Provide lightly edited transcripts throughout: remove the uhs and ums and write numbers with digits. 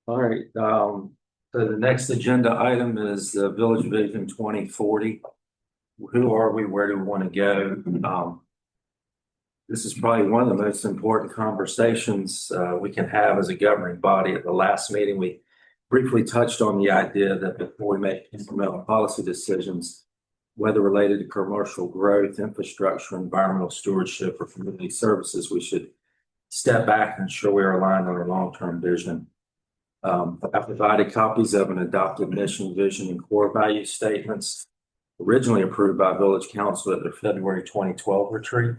All right, so the next agenda item is the Village Vision 2040. Who are we? Where do we want to go? This is probably one of the most important conversations we can have as a governing body. At the last meeting, we briefly touched on the idea that before we make incremental policy decisions, whether related to commercial growth, infrastructure, environmental stewardship, or community services, we should step back and ensure we are aligned on our long-term vision. I provided copies of an adopted mission, vision, and core value statements originally approved by Village Council at their February 2012 retreat.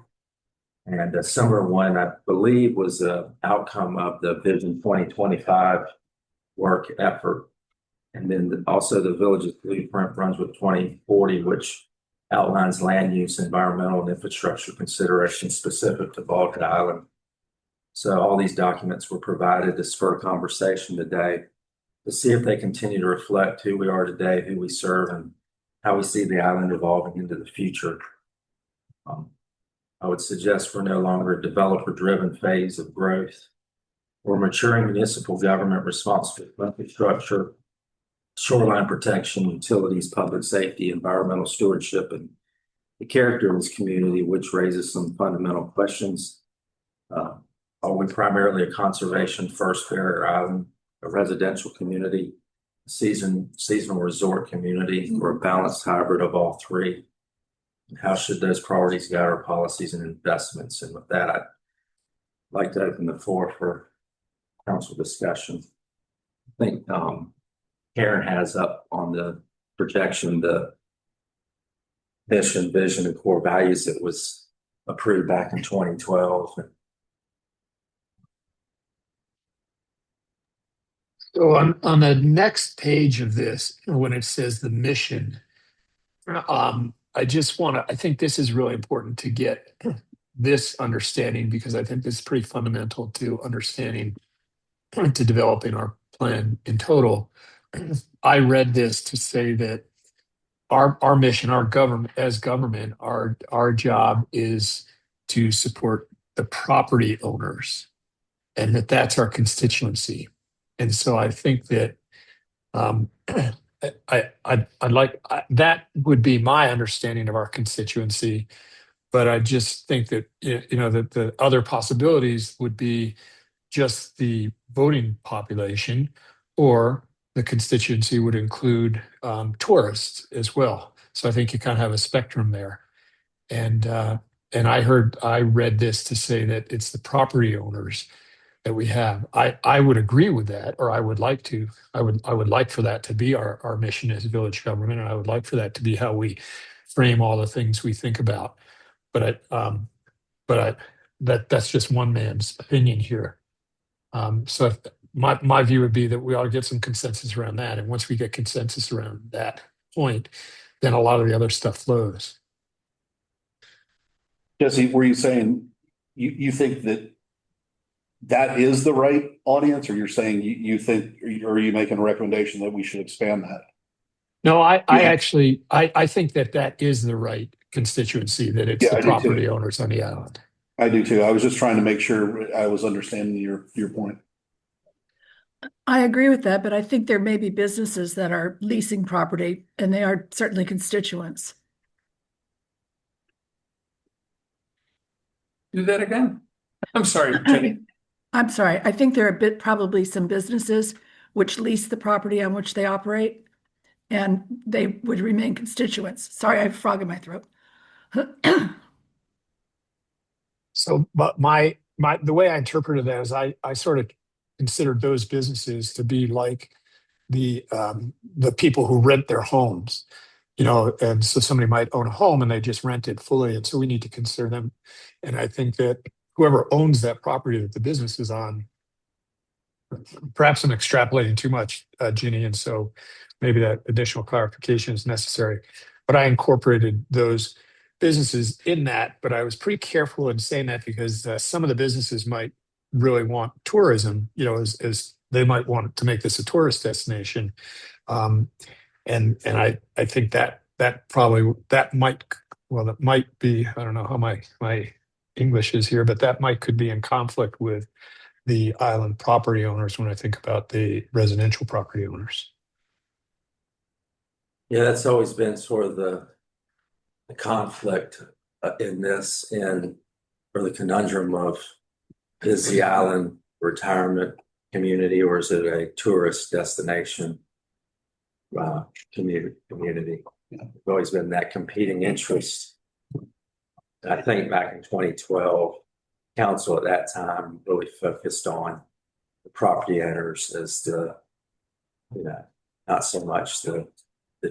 And a similar one, I believe, was an outcome of the Vision 2025 work effort. And then also the Village's Blueprint Brunswick 2040, which outlines land use, environmental, and infrastructure considerations specific to Vulcan Island. So all these documents were provided to spur conversation today to see if they continue to reflect who we are today, who we serve, and how we see the island evolving into the future. I would suggest we're no longer a developer-driven phase of growth. We're maturing municipal government responsible for infrastructure, shoreline protection, utilities, public safety, environmental stewardship, and the character of this community, which raises some fundamental questions. Are we primarily a conservation first barrier island, a residential community, a seasonal resort community, or a balanced hybrid of all three? And how should those priorities guide our policies and investments? And with that, I'd like to open the floor for council discussion. I think Karen has up on the projection the mission, vision, and core values that was approved back in 2012. So on the next page of this, when it says the mission, I think this is really important to get this understanding because I think this is pretty fundamental to understanding, to developing our plan in total. I read this to say that our mission, our government, our job is to support the property owners and that's our constituency. And so I think that that would be my understanding of our constituency. But I just think that that the other possibilities would be just the voting population, or the constituency would include tourists as well. So I think you kind of have a spectrum there. And I read this to say that it's the property owners that we have. I would agree with that, or I would like to. I would like for that to be our mission as a village government, and I would like for that to be how we frame all the things we think about. But that's just one man's opinion here. So my view would be that we ought to get some consensus around that, and once we get consensus around that point, then a lot of the other stuff flows. Jesse, were you saying you think that is the right audience, or you're saying you think, or are you making a recommendation that we should expand that? No, I think that is the right constituency, that it's the property owners on the island. I do too. I was just trying to make sure I was understanding your point. I agree with that, but I think there may be businesses that are leasing property, and they are certainly constituents. Do that again. I'm sorry, Jenny. I'm sorry. I think there are probably some businesses which lease the property on which they operate, and they would remain constituents. Sorry, I have a frog in my throat. So, but the way I interpreted that is I sort of considered those businesses to be like the people who rent their homes, and so somebody might own a home and they just rent it fully, and so we need to consider them. And I think that whoever owns that property that the business is on, perhaps I'm extrapolating too much, Ginny, and so maybe that additional clarification is necessary. But I incorporated those businesses in that, but I was pretty careful in saying that because some of the businesses might really want tourism, as they might want to make this a tourist destination. And I think that might be, I don't know how my English is here, but could be in conflict with the island property owners when I think about the residential property owners. Yeah, that's always been sort of the conflict in this, and or the conundrum of, is the island retirement community or is it a tourist destination community? There's always been that competing interest. I think back in 2012, council at that time really focused on the property owners as the, not so much the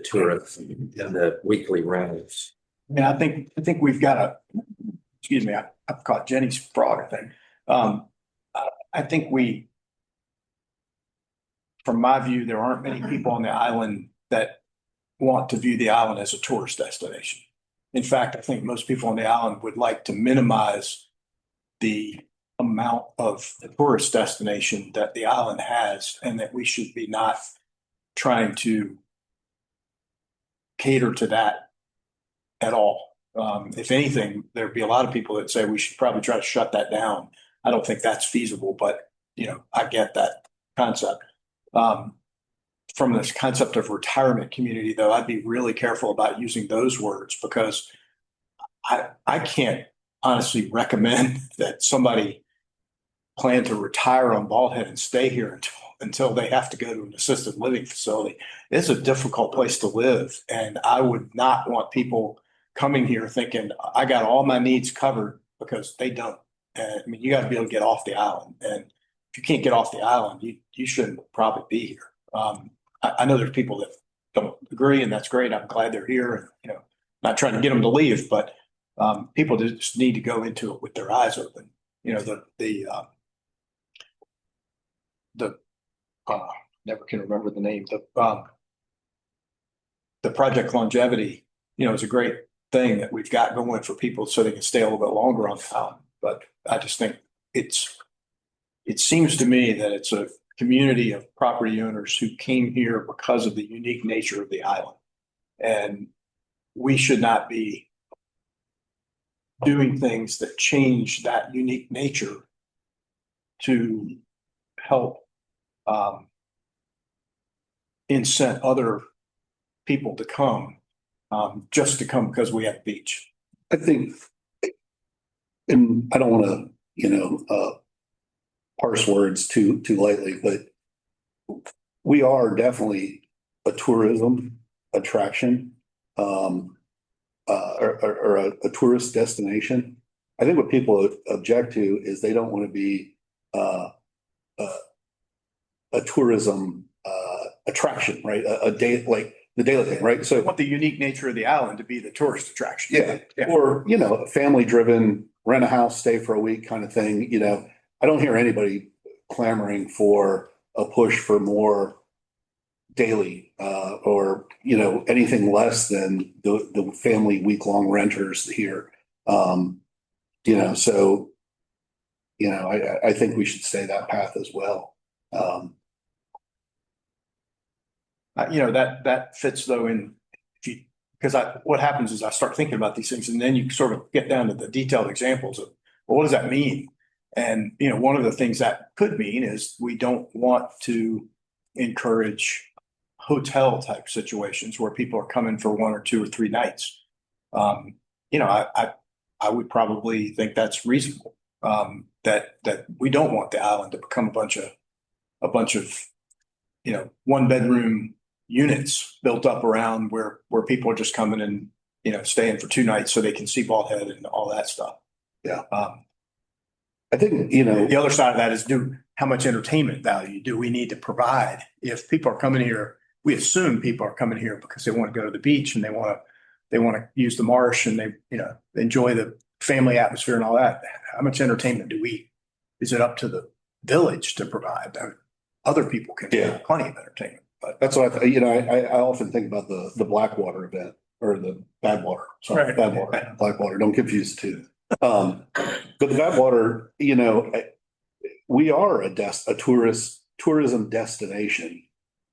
tourists and the weekly renters. Yeah, I think we've got excuse me, I've caught Jenny's frog, I think. I think from my view, there aren't many people on the island that want to view the island as a tourist destination. In fact, I think most people on the island would like to minimize the amount of tourist destination that the island has, and that we should be not trying to cater to that at all. If anything, there'd be a lot of people that say we should probably try to shut that down. I don't think that's feasible, but I get that concept. From this concept of retirement community, though, I'd be really careful about using those words, because I can't honestly recommend that somebody plan to retire on Bald Head and stay here until they have to go to an assisted living facility. It's a difficult place to live, and I would not want people coming here thinking I got all my needs covered, because they don't. And I mean, you got to be able to get off the island, and if you can't get off the island, you shouldn't probably be here. I know there's people that don't agree, and that's great. I'm glad they're here, and not trying to get them to leave, but people just need to go into it with their eyes open. Never can remember the name. The Project Longevity, is a great thing that we've got going for people so they can stay a little bit longer on the island. But I just think it seems to me that it's a community of property owners who came here because of the unique nature of the island. And we should not be doing things that change that unique nature to help incent other people to come, just to come because we have beach. I think, and I don't want to, parse words too lightly, but we are definitely a tourism attraction, or a tourist destination. I think what people object to is they don't want to be a tourism attraction, right? A day, like the daily thing, right? So I want the unique nature of the island to be the tourist attraction. Yeah. Or, a family driven, rent a house, stay for a week kind of thing. I don't hear anybody clamoring for a push for more daily, or, anything less than the family week-long renters here. So, I think we should stay that path as well. That fits though because what happens is I start thinking about these things, and then you sort of get down to the detailed examples of, well, what does that mean? And, one of the things that could mean is we don't want to encourage hotel type situations where people are coming for 1 or 2 or 3 nights. I would probably think that's reasonable. That we don't want the island to become a bunch of 1-bedroom units built up around where people are just coming and, staying for 2 nights so they can see Bald Head and all that stuff. Yeah. I think, the other side of that is how much entertainment value do we need to provide? If people are coming here, we assume people are coming here because they want to go to the beach and they want to use the marsh and they enjoy the family atmosphere and all that. How much entertainment is it up to the village to provide? Other people can have plenty of entertainment. But that's what I often think about the Blackwater event, or the Badwater. Sorry, Right. Badwater, Blackwater. Don't confuse the two. But the Badwater, we are a tourism destination,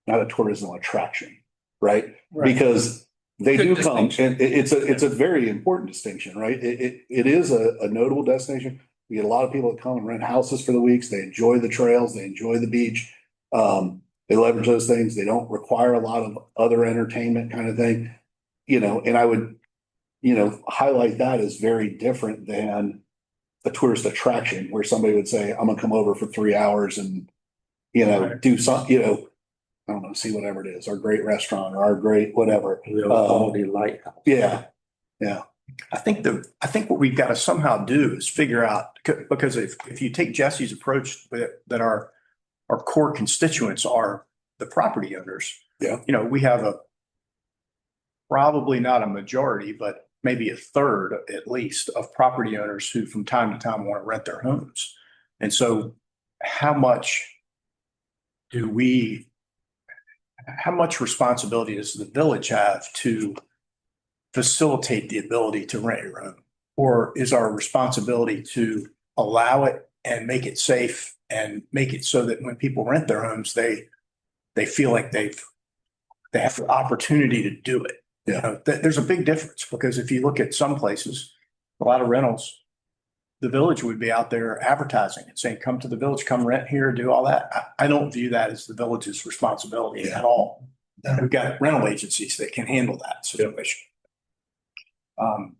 not a tourism attraction, right? Because they Good do come, distinction. and it's a very important distinction, right? It is a notable destination, We get a lot of people that come and rent houses for the weeks. They enjoy the trails, they enjoy the beach. They leverage those things. They don't require a lot of other entertainment kind of thing. And I would, highlight that as very different than a tourist attraction where somebody would say, I'm gonna come over for 3 hours and, do some, I don't know, see whatever it is, our great restaurant or our great whatever. Real quality lighthouse. Yeah, I think what we've got to somehow do is figure out, because if you take Jesse's approach that our core constituents are the property owners. Yeah. We have probably not a majority, but maybe a third at least of property owners who from time to time want to rent their homes. And so how much responsibility does the village have to facilitate the ability to rent your home? Or is our responsibility to allow it and make it safe and make it so that when people rent their homes, they feel like they have the opportunity to do it? Yeah. There's a big difference, because if you look at some places, a lot of rentals, the village would be out there advertising and saying, come to the village, come rent here, do all that. I don't view that as the village's responsibility at all. We've got rental agencies that can handle that situation.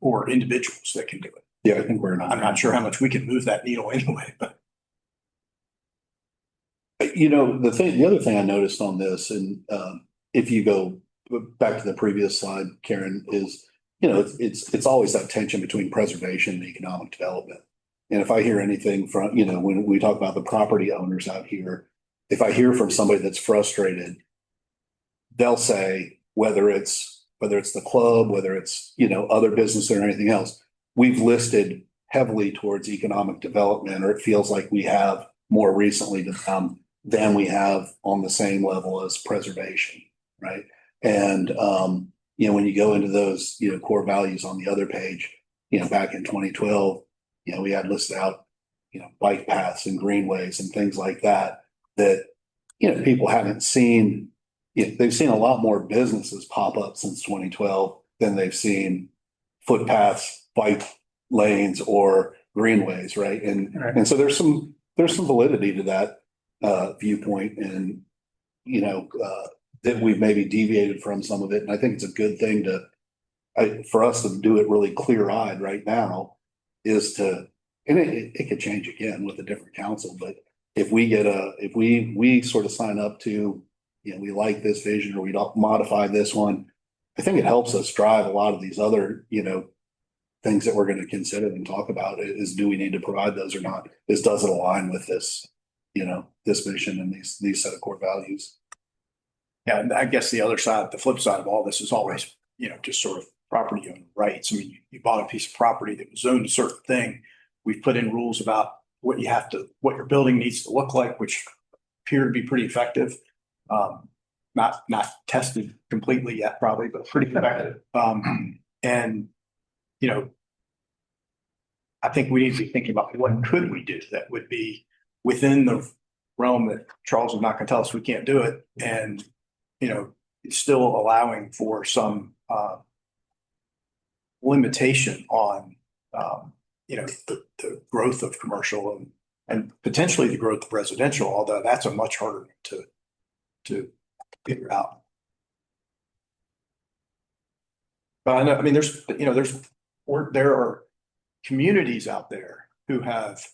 Or individuals that can do it. yeah, I think I'm not sure how much we can move that needle anyway, but the other thing I noticed on this, and if you go back to the previous slide, Karen, is, it's always that tension between preservation and economic development. And if I hear anything from, when we talk about the property owners out here, if I hear from somebody that's frustrated, they'll say, whether it's the club, whether it's, other business or anything else, we've listed heavily towards economic development, or it feels like we have more recently than we have on the same level as preservation, right? And, when you go into those, core values on the other page, back in 2012, we had listed out, bike paths and greenways and things like that, people haven't seen. They've seen a lot more businesses pop up since 2012 than they've seen footpaths, bike lanes, or greenways, right? And so there's some validity to that viewpoint, and that we've maybe deviated from some of it. And I think it's a good thing for us to do it really clear-eyed right now, is to, and it could change again with a different council, but if we sort of sign up to, we like this vision, or we don't modify this one, I think it helps us drive a lot of these other, things that we're going to consider and talk about. Is, do we need to provide those or not? Does it align with this, this mission and these set of core values? yeah, and I guess the flip side of all this is always, just sort of property owner rights. I mean, you bought a piece of property that was zoned a certain thing. We've put in rules about what your building needs to look like, which appear to be pretty effective. Not tested completely yet, probably, but pretty effective. And I think we need to be thinking about what could we do that would be within the realm that Charles is not going to tell us we can't do it, and still allowing for some limitation on the growth of commercial and potentially the growth of residential, although that's a much harder to figure out. But I know, I mean, there are communities out there who have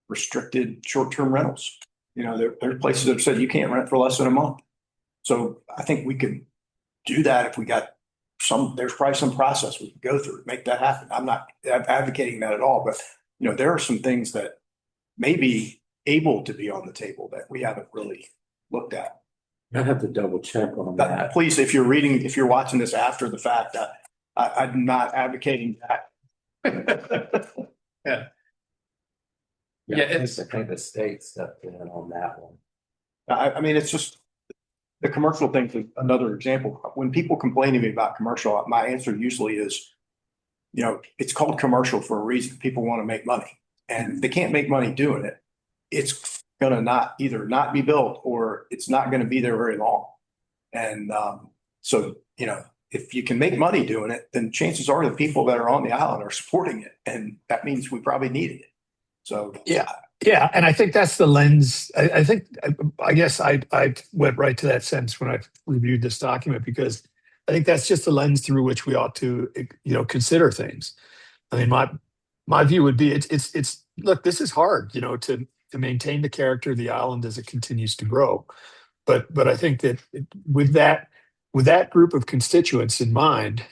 restricted short-term rentals. There are places that have said you can't rent for less than a month. So I think we could do that if we got there's probably some process we can go through to make that happen. I'm not advocating that at all, but there are some things that may be able to be on the table that we haven't really looked at. I have to double check on that. Please, if you're watching this after the fact, I'm not advocating that. Yeah. Yeah, I think the state stepped in on that one. I mean, it's just the commercial thing is another example. When people complain to me about commercial, my answer usually is, it's called commercial for a reason. People want to make money, and if they can't make money doing it, it's going to either not be built, or it's not going to be there very long. And so, if you can make money doing it, then chances are the people that are on the island are supporting it. And that means we probably needed it. So. Yeah, and I think that's the lens. I think, I guess I went right to that sentence when I reviewed this document, because I think that's just the lens through which we ought to, consider things. I mean, my view would be it's look, this is hard, to maintain the character of the island as it continues to grow. But I think that with that group of constituents in mind,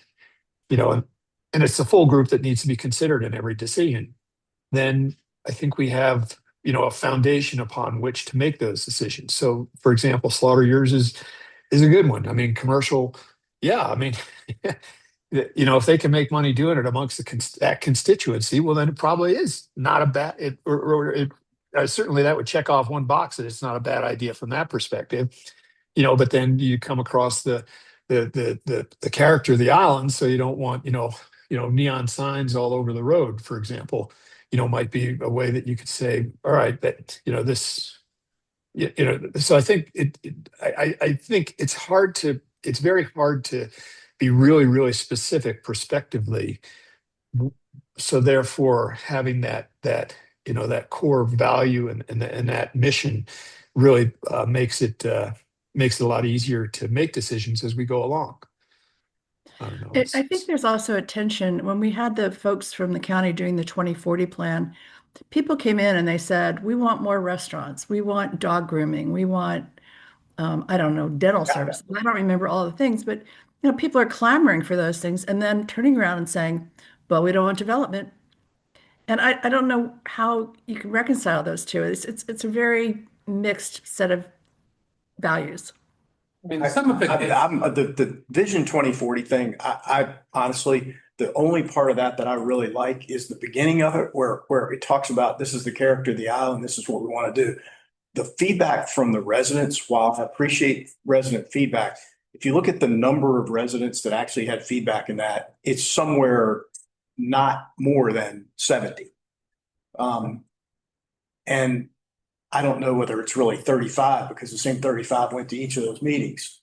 and it's the full group that needs to be considered in every decision, then I think we have, a foundation upon which to make those decisions. So, for example, slaughter yours is a good one. I mean, commercial, yeah. I mean, if they can make money doing it amongst that constituency, well, then it probably is not a bad. Certainly that would check off one box that it's not a bad idea from that perspective. But then you come across the character of the island, so you don't want neon signs all over the road, for example. Might be a way that you could say, all right, that this, so I think I think it's very hard to be really, really specific prospectively. So therefore, having that core value and that mission really makes it a lot easier to make decisions as we go along. I don't know. I think there's also a tension. When we had the folks from the county doing the 2040 plan, people came in and they said, we want more restaurants, we want dog grooming, we want, I don't know, dental services. I don't remember all the things, but people are clamoring for those things and then turning around and saying, well, we don't want development. And I don't know how you can reconcile those two. It's a very mixed set of values. I mean, some of it is, I'm the Vision 2040 thing. I honestly, the only part of that I really like is the beginning of it, where it talks about this is the character of the island, this is what we want to do. The feedback from the residents, while I appreciate resident feedback, if you look at the number of residents that actually had feedback in that, it's somewhere not more than 70. And I don't know whether it's really 35, because the same 35 went to each of those meetings.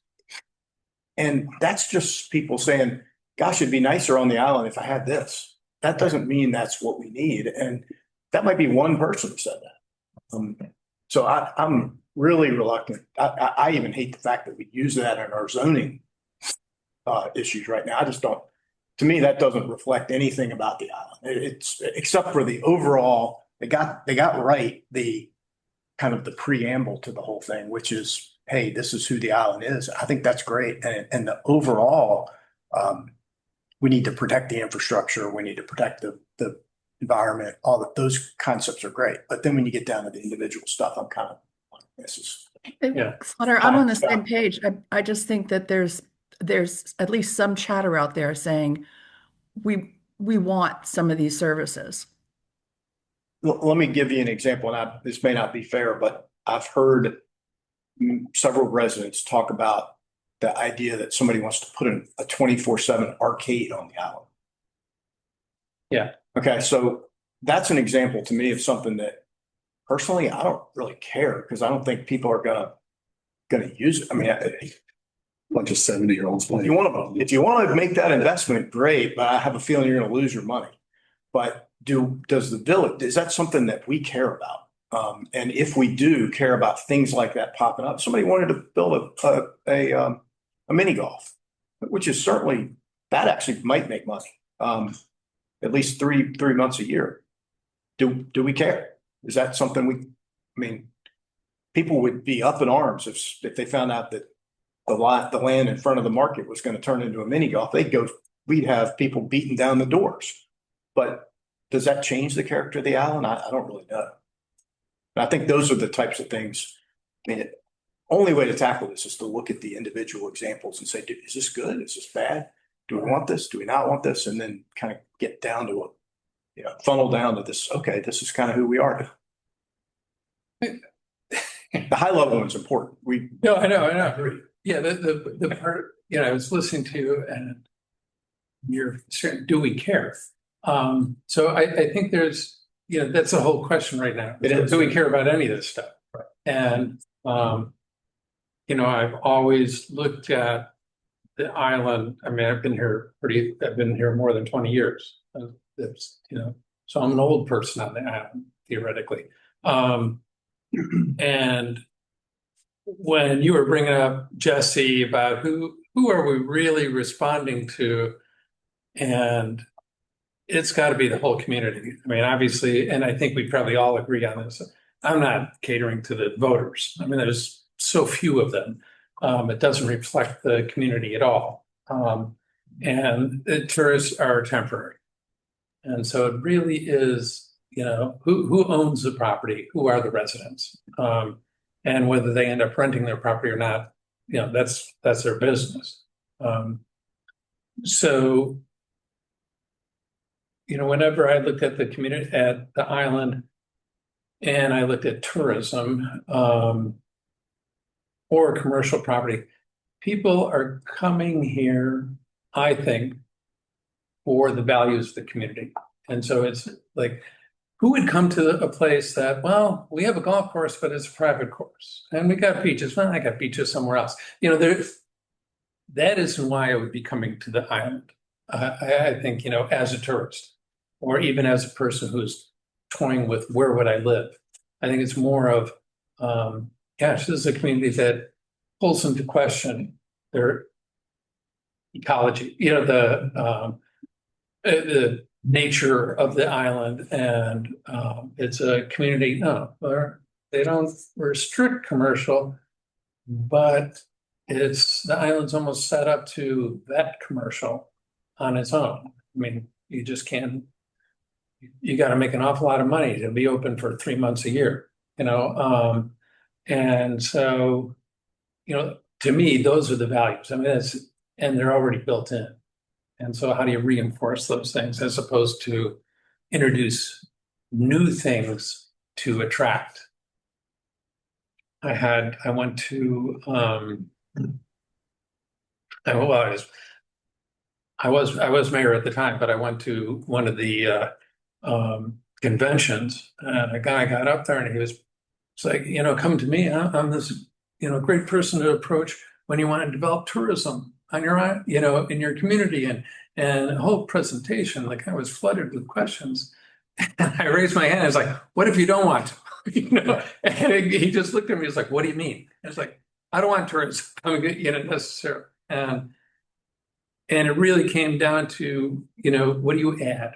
And that's just people saying, gosh, it'd be nicer on the island if I had this. That doesn't mean that's what we need. And that might be one person who said that. So I'm really reluctant. I even hate the fact that we use that in our zoning issues right now. I just don't, to me, that doesn't reflect anything about the island. It's except for the overall, they got right the kind of the preamble to the whole thing, which is, hey, this is who the island is. I think that's great. And the overall, we need to protect the infrastructure. We need to protect the environment. All of those concepts are great. But then when you get down to the individual stuff, I'm kind of like, this is. Yeah. Slaughter, I'm on the same page. I just think that there's at least some chatter out there saying we want some of these services. Let me give you an example, and this may not be fair, but I've heard several residents talk about the idea that somebody wants to put in a 24/7 arcade on the island. Yeah. Okay, so that's an example to me of something that personally I don't really care, because I don't think people are gonna use it. I mean, Bunch of 70-year-olds if playing. you want to make that investment, great, but I have a feeling you're going to lose your money. But does the village, is that something that we care about? And if we do care about things like that popping up, somebody wanted to build a mini golf, which is certainly, that actually might make money, at least three months a year. Do we care? Is that something I mean, people would be up in arms if they found out that the land in front of the market was going to turn into a mini golf. We'd have people beating down the doors. But does that change the character of the island? I don't really know. And I think those are the types of things. I mean, only way to tackle this is to look at the individual examples and say, is this good? Is this bad? Do we want this? Do we not want this? And then kind of get down to funnel down to this. Okay, this is kind of who we are. The high level is important. No, I know. Yeah, the part, I was listening to you and you're saying, do we care? So I think there's, that's the whole question right now. It is. Do we care about any of this stuff? Right. And, I've always looked at the island. I mean, I've been here more than 20 years. So I'm an old person on the island. theoretically. And when you were bringing up, Jesse, about who are we really responding to, and it's got to be the whole community. I mean, obviously, and I think we probably all agree on this. I'm not catering to the voters. I mean, there's so few of them. It doesn't reflect the community at all. And the tourists are temporary. And so it really is, who owns the property? Who are the residents? And whether they end up renting their property or not, that's their business. So, whenever I looked at the community, at the island, and I looked at tourism, or commercial property, people are coming here, I think, for the values of the community. And so it's like, who would come to a place that, well, we have a golf course, but it's a private course, and we got beaches. Well, I got beaches somewhere else. That isn't why I would be coming to the island. I think, as a tourist, or even as a person who's toying with where would I live. I think it's more of, gosh, this is a community that pulls into question their ecology, the nature of the island. And it's a community, they don't restrict commercial, but the island's almost set up to vet commercial on its own. I mean, you just can't, you got to make an awful lot of money to be open for 3 months a year, and so, to me, those are the values. I mean, and they're already built in. And so how do you reinforce those things as opposed to introduce new things to attract? I went to, I was mayor at the time, but I went to one of the conventions, and a guy got up there and he was like, come to me. I'm this, great person to approach when you want to develop tourism on your, in your community, and the whole presentation, like I was flooded with questions, and I raised my hand. I was like, "What if you don't want to?" And he just looked at me. He's like, "What do you mean?" I was like, "I don't want tourism, necessarily." And it really came down to, what do you add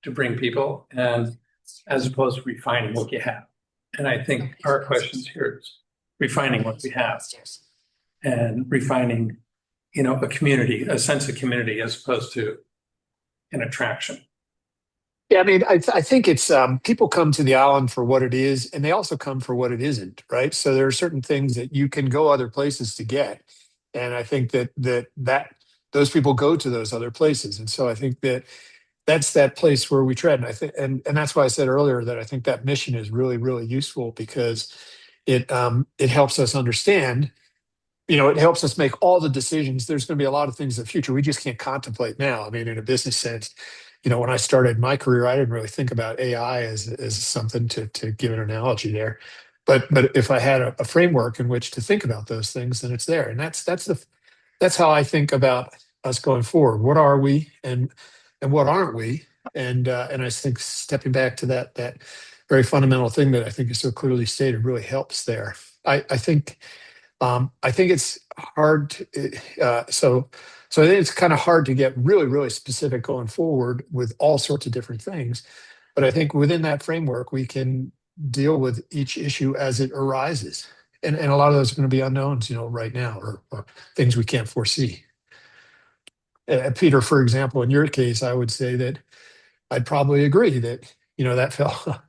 to bring people, and as opposed to refining what you have. And I think our questions here is refining what we have and refining, a community, a sense of community, as opposed to an attraction. Yeah, I mean, I think it's people come to the island for what it is, and they also come for what it isn't, right? So there are certain things that you can go other places to get, and I think that those people go to those other places, and so I think that's that place where we tread. And I think, and that's why I said earlier that I think that mission is really, really useful, because it helps us understand. It helps us make all the decisions. There's going to be a lot of things in the future we just can't contemplate now. I mean, in a business sense, when I started my career, I didn't really think about AI as something to give an analogy there. But if I had a framework in which to think about those things, then it's there. And that's how I think about us going forward. What are we, and what aren't we? And I think stepping back to that very fundamental thing that I think is so clearly stated really helps there. I think it's hard so I think it's kind of hard to get really, really specific going forward with all sorts of different things. But I think within that framework, we can deal with each issue as it arises. And a lot of those are going to be unknowns, right now, or things we can't foresee. Peter, for example, in your case, I would say that I'd probably agree that, that fellow,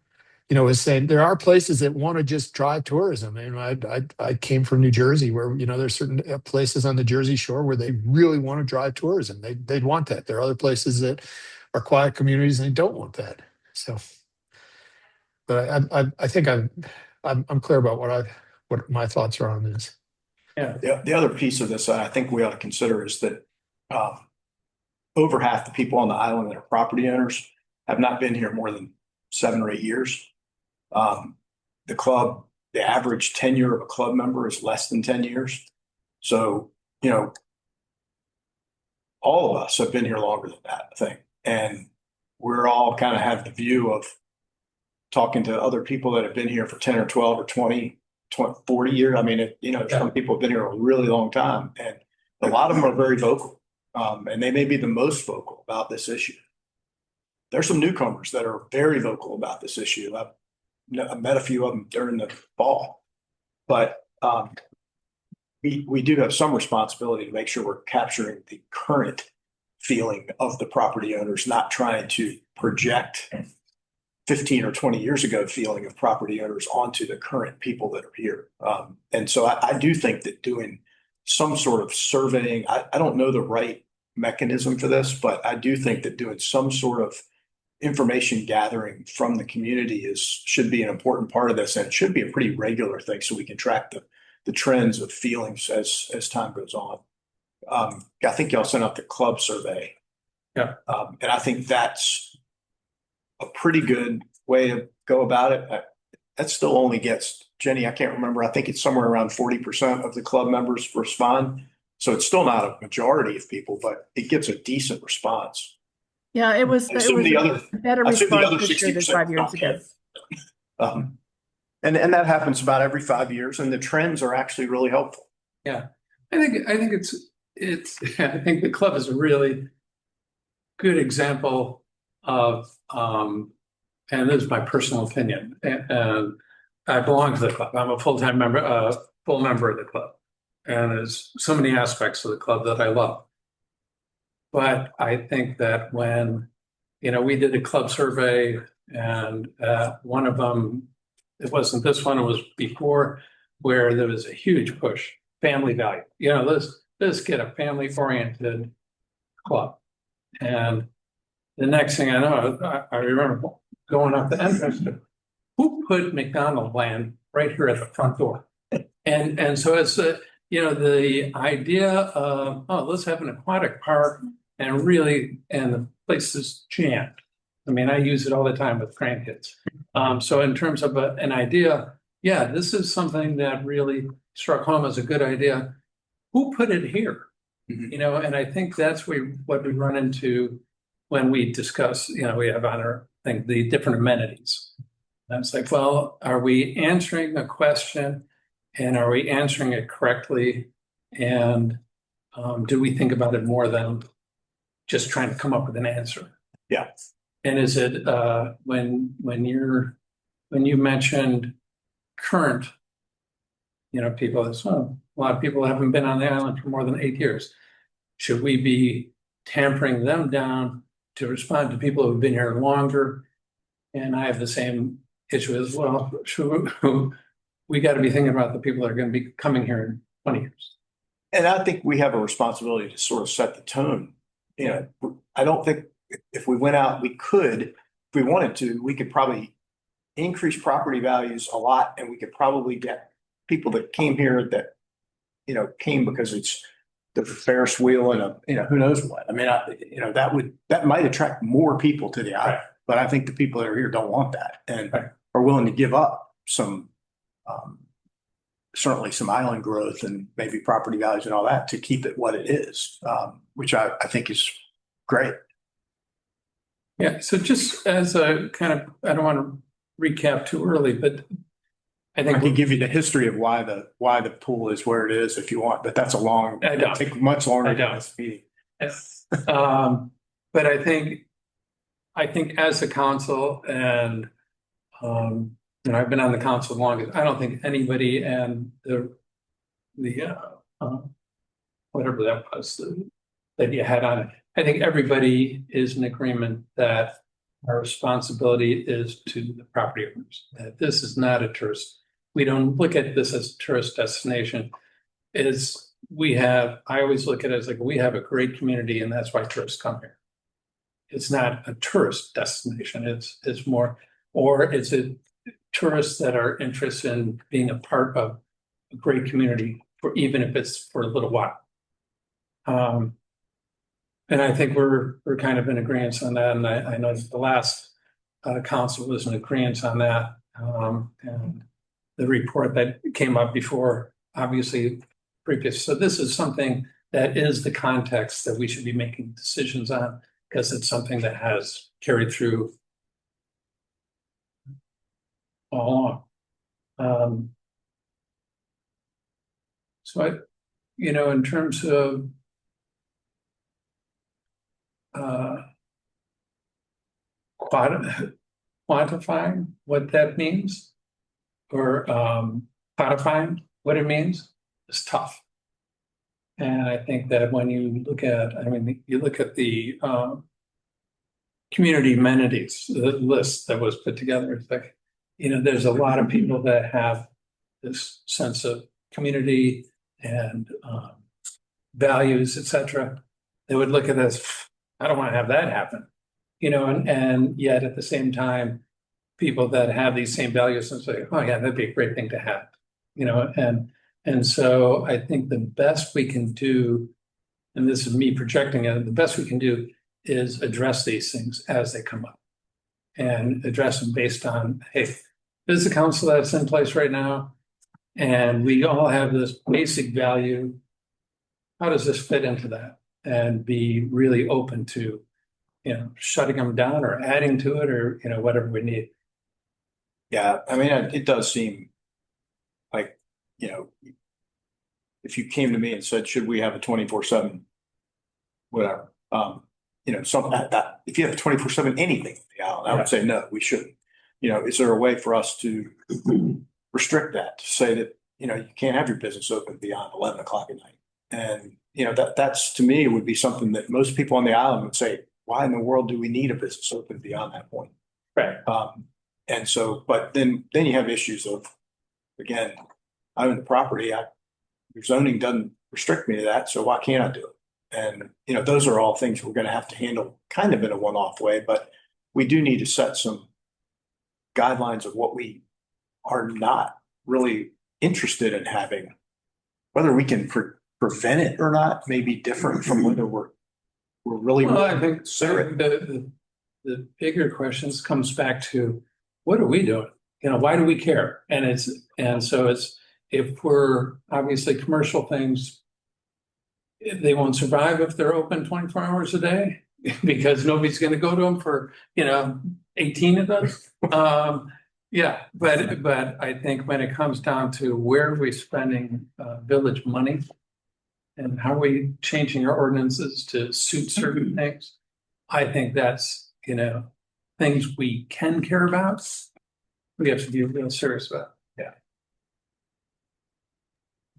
is saying there are places that want to just drive tourism. And I came from New Jersey, where, there's certain places on the Jersey Shore where they really want to drive tourism. They'd want that. There are other places that are quiet communities and they don't want that. So, but I think I'm clear about what my thoughts are on this. Yeah. The other piece of this I think we ought to consider is that over half the people on the island that are property owners have not been here more than 7 or 8 years. The average tenure of a club member is less than 10 years. So, all of us have been here longer than that, I think. And we're all kind of have the view of, talking to other people that have been here for 10 or 12 or 20, 40 years. I mean, some people have been here a really long time, and a lot of them are very vocal. And they may be the most vocal about this issue. There's some newcomers that are very vocal about this issue. I've met a few of them during the fall, but we do have some responsibility to make sure we're capturing the current feeling of the property owners, not trying to project 15 or 20 years ago feeling of property owners onto the current people that are here. And so I do think that doing some sort of surveying, I don't know the right mechanism for this, but I do think that doing some sort of information gathering from the community should be an important part of this, and it should be a pretty regular thing so we can track the trends of feelings as time goes on. I think y'all sent out the club survey. Yeah. And I think that's a pretty good way to go about it. That still only gets, Jenny, I can't remember, I think it's somewhere around 40% of the club members respond. So it's still not a majority of people, but it gets a decent response. Yeah, it was I assume the other- a better I assume the response other this year than 60% 5 years ago. And that happens about every 5 years, and the trends are actually really helpful. I think it's I think the club is a really good example of and this is my personal opinion, and I belong to the club. I'm a full-time member, full member of the club, and there's so many aspects of the club that I love. But I think that when we did a club survey, and one of them, it wasn't this one, it was before, where there was a huge push, family value. Let's get a family-oriented club. And the next thing I know, I remember going up the entrance, who put McDonald land right here at the front door? And so it's the idea of, let's have an aquatic park, and the place is jammed. I mean, I use it all the time with grandkids. So in terms of an idea, this is something that really struck home as a good idea. Who put it here? Mhm. And I think that's what we run into when we discuss, we have on our thing, the different amenities. And it's like, well, are we answering a question, and are we answering it correctly? And do we think about it more than just trying to come up with an answer? Yeah. And is it when you mentioned current, people, a lot of people haven't been on the island for more than 8 years. Should we be tampering them down to respond to people who've been here longer? And I have the same issue as well. We got to be thinking about the people that are going to be coming here in 20 years. And I think we have a responsibility to sort of set the tone. I don't think if we went out, we could, if we wanted to, we could probably increase property values a lot, and we could probably get people that came here that, came because it's the Ferris wheel and who knows what. I mean, that might attract more people to the island, but I think the people that are here don't want that and are willing to give up some, certainly some island growth and maybe property values and all that to keep it what it is, which I think is great. Yeah. So just as a kind of, I don't want to recap too early, but I think I can give you the history of why the pool is where it is if you want, but that's it'll take much longer than this meeting. But I think as a council, and I've been on the council longest, I don't think anybody and the whatever that was that you had on it, I think everybody is in agreement that our responsibility is to the property owners, that this is not a tourist. We don't look at this as a tourist destination. I always look at it as like, we have a great community, and that's why tourists come here. It's not a tourist destination. It's more, or it's a tourists that are interested in being a part of a great community, even if it's for a little while. And I think we're kind of in agreement on that. And I know the last council was in agreement on that. And the report that came up before, obviously previous. So this is something that is the context that we should be making decisions on, because it's something that has carried through all along. So in terms of quantifying what that means, or codifying what it means, is tough. And I think that when you look at, you look at the community amenities list that was put together, it's like, there's a lot of people that have this sense of community and values, etc. They would look at this, I don't want to have that happen, and yet at the same time, people that have these same values and say, oh yeah, that'd be a great thing to have, and so I think the best we can do, and this is me projecting it, the best we can do is address these things as they come up and address them based on, hey, this is the council that's in place right now, and we all have this basic value. How does this fit into that? And be really open to, shutting them down or adding to it, or, whatever we need. Yeah, it does seem like, if you came to me and said, should we have a 24/7, whatever, something that if you have a 24/7 anything, I would say, no, we shouldn't. Is there a way for us to restrict that, to say that, you can't have your business open beyond 11 o'clock at night? And, that's to me would be something that most people on the island would say, why in the world do we need a business open beyond that point? Right. And so, but then you have issues of, again, I own the property. Your zoning doesn't restrict me to that, so why can't I do it? And, those are all things we're going to have to handle kind of in a one-off way, but we do need to set some guidelines of what we are not really interested in having. Whether we can prevent it or not may be different from whether we're really. Well, I think the bigger questions comes back to, what are we doing? Why do we care? And so if we're obviously commercial things, they won't survive if they're open 24 hours a day because nobody's going to go to them for 18 of those. Yeah, but I think when it comes down to where are we spending village money and how are we changing our ordinances to suit certain things, I think that's things we can care about. We have to be real serious about. Yeah.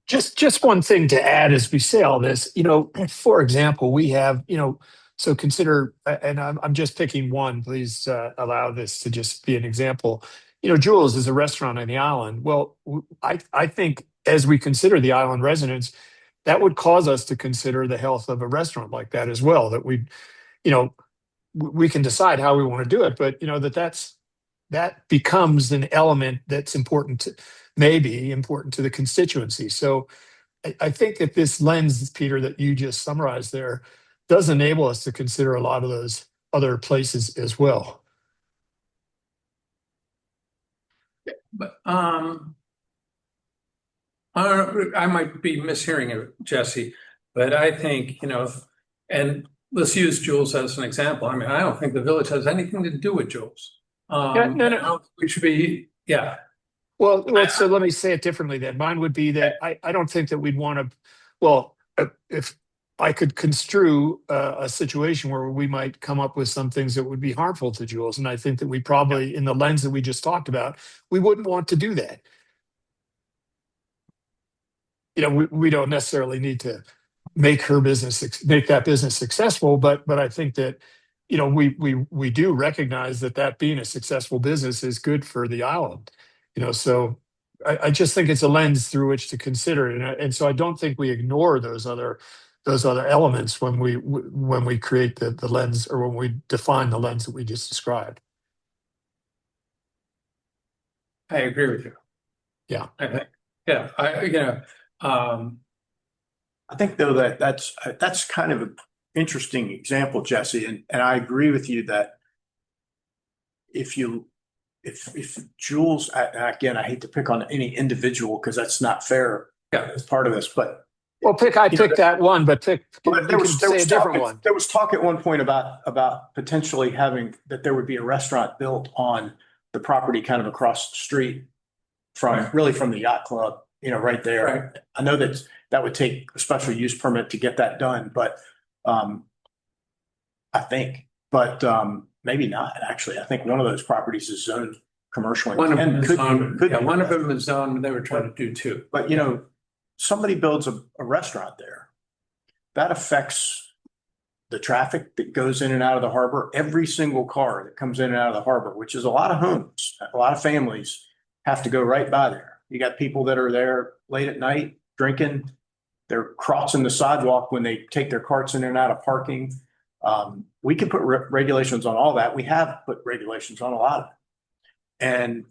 Just one thing to add as we say all this, for example, we have, so consider, and I'm just picking one, please allow this to just be an example. Jules is a restaurant on the island. Well, I think as we consider the island residents, that would cause us to consider the health of a restaurant like that as well, that we can decide how we want to do it, but that becomes an element that's important to the constituency. So I think that this lens, Peter, that you just summarized there does enable us to consider a lot of those other places as well. But I might be mishearing it, Jesse, but I think, and let's use Jules as an example. I don't think the village has anything to do with Jules. No. We should be, yeah. Well, so let me say it differently then. Mine would be that I don't think that we'd want to, if I could construe a situation where we might come up with some things that would be harmful to Jules. And I think that we probably, in the lens that we just talked about, we wouldn't want to do that. We don't necessarily need to make that business successful, but I think that, we do recognize that being a successful business is good for the island. So I just think it's a lens through which to consider it, and so I don't think we ignore those other elements when we create the lens, or when we define the lens that we just described. I agree with you. Yeah, I think, yeah, I think though that's kind of an interesting example, Jesse, and I agree with you that if Jules, again, I hate to pick on any individual because that's not fair as part of this, but I picked that one, but there was a different one. There was talk at one point about potentially having that there would be a restaurant built on the property kind of across the street from, really from the yacht club, you know, right there. Right. I know that that would take a special use permit to get that done, but I think, but maybe not, actually. I think one of those properties is zoned commercial. One of them and is could- zoned, could yeah, be. one of them is zoned, they were trying to do two. But, you know, somebody builds a restaurant there, that affects the traffic that goes in and out of the harbor. Every single car that comes in and out of the harbor, which is a lot of homes, a lot of families have to go right by there. You got people that are there late at night drinking. They're crossing the sidewalk when they take their carts in and out of parking. We can put regulations on all that. We have put regulations on a lot of it. And,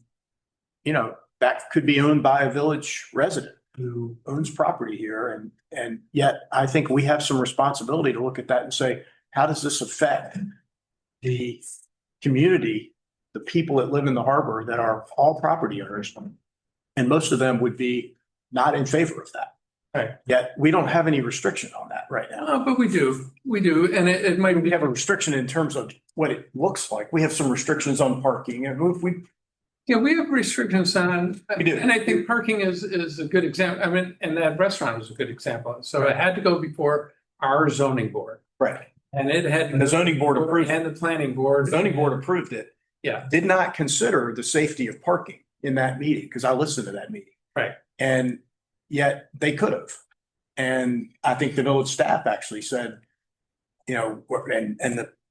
you know, that could be owned by a village resident who owns property here. And yet I think we have some responsibility to look at that and say, how does this affect the community, the people that live in the harbor that are all property owners? And most of them would be not in favor of that. Right. Yet we don't have any restriction on that right now. But we do, and it might We be, have a restriction in terms of what it looks like. We have some restrictions on parking and we have restrictions on, We do. and I think parking is a good example. I mean, and that restaurant is a good example. So it had to go before our zoning board, right. and it had. And the zoning board approved it. And the planning board. The zoning board approved it. Yeah. Did not consider the safety of parking in that meeting, because I listened to that meeting. Right. And yet they could have. And I think the village staff actually said, you know, and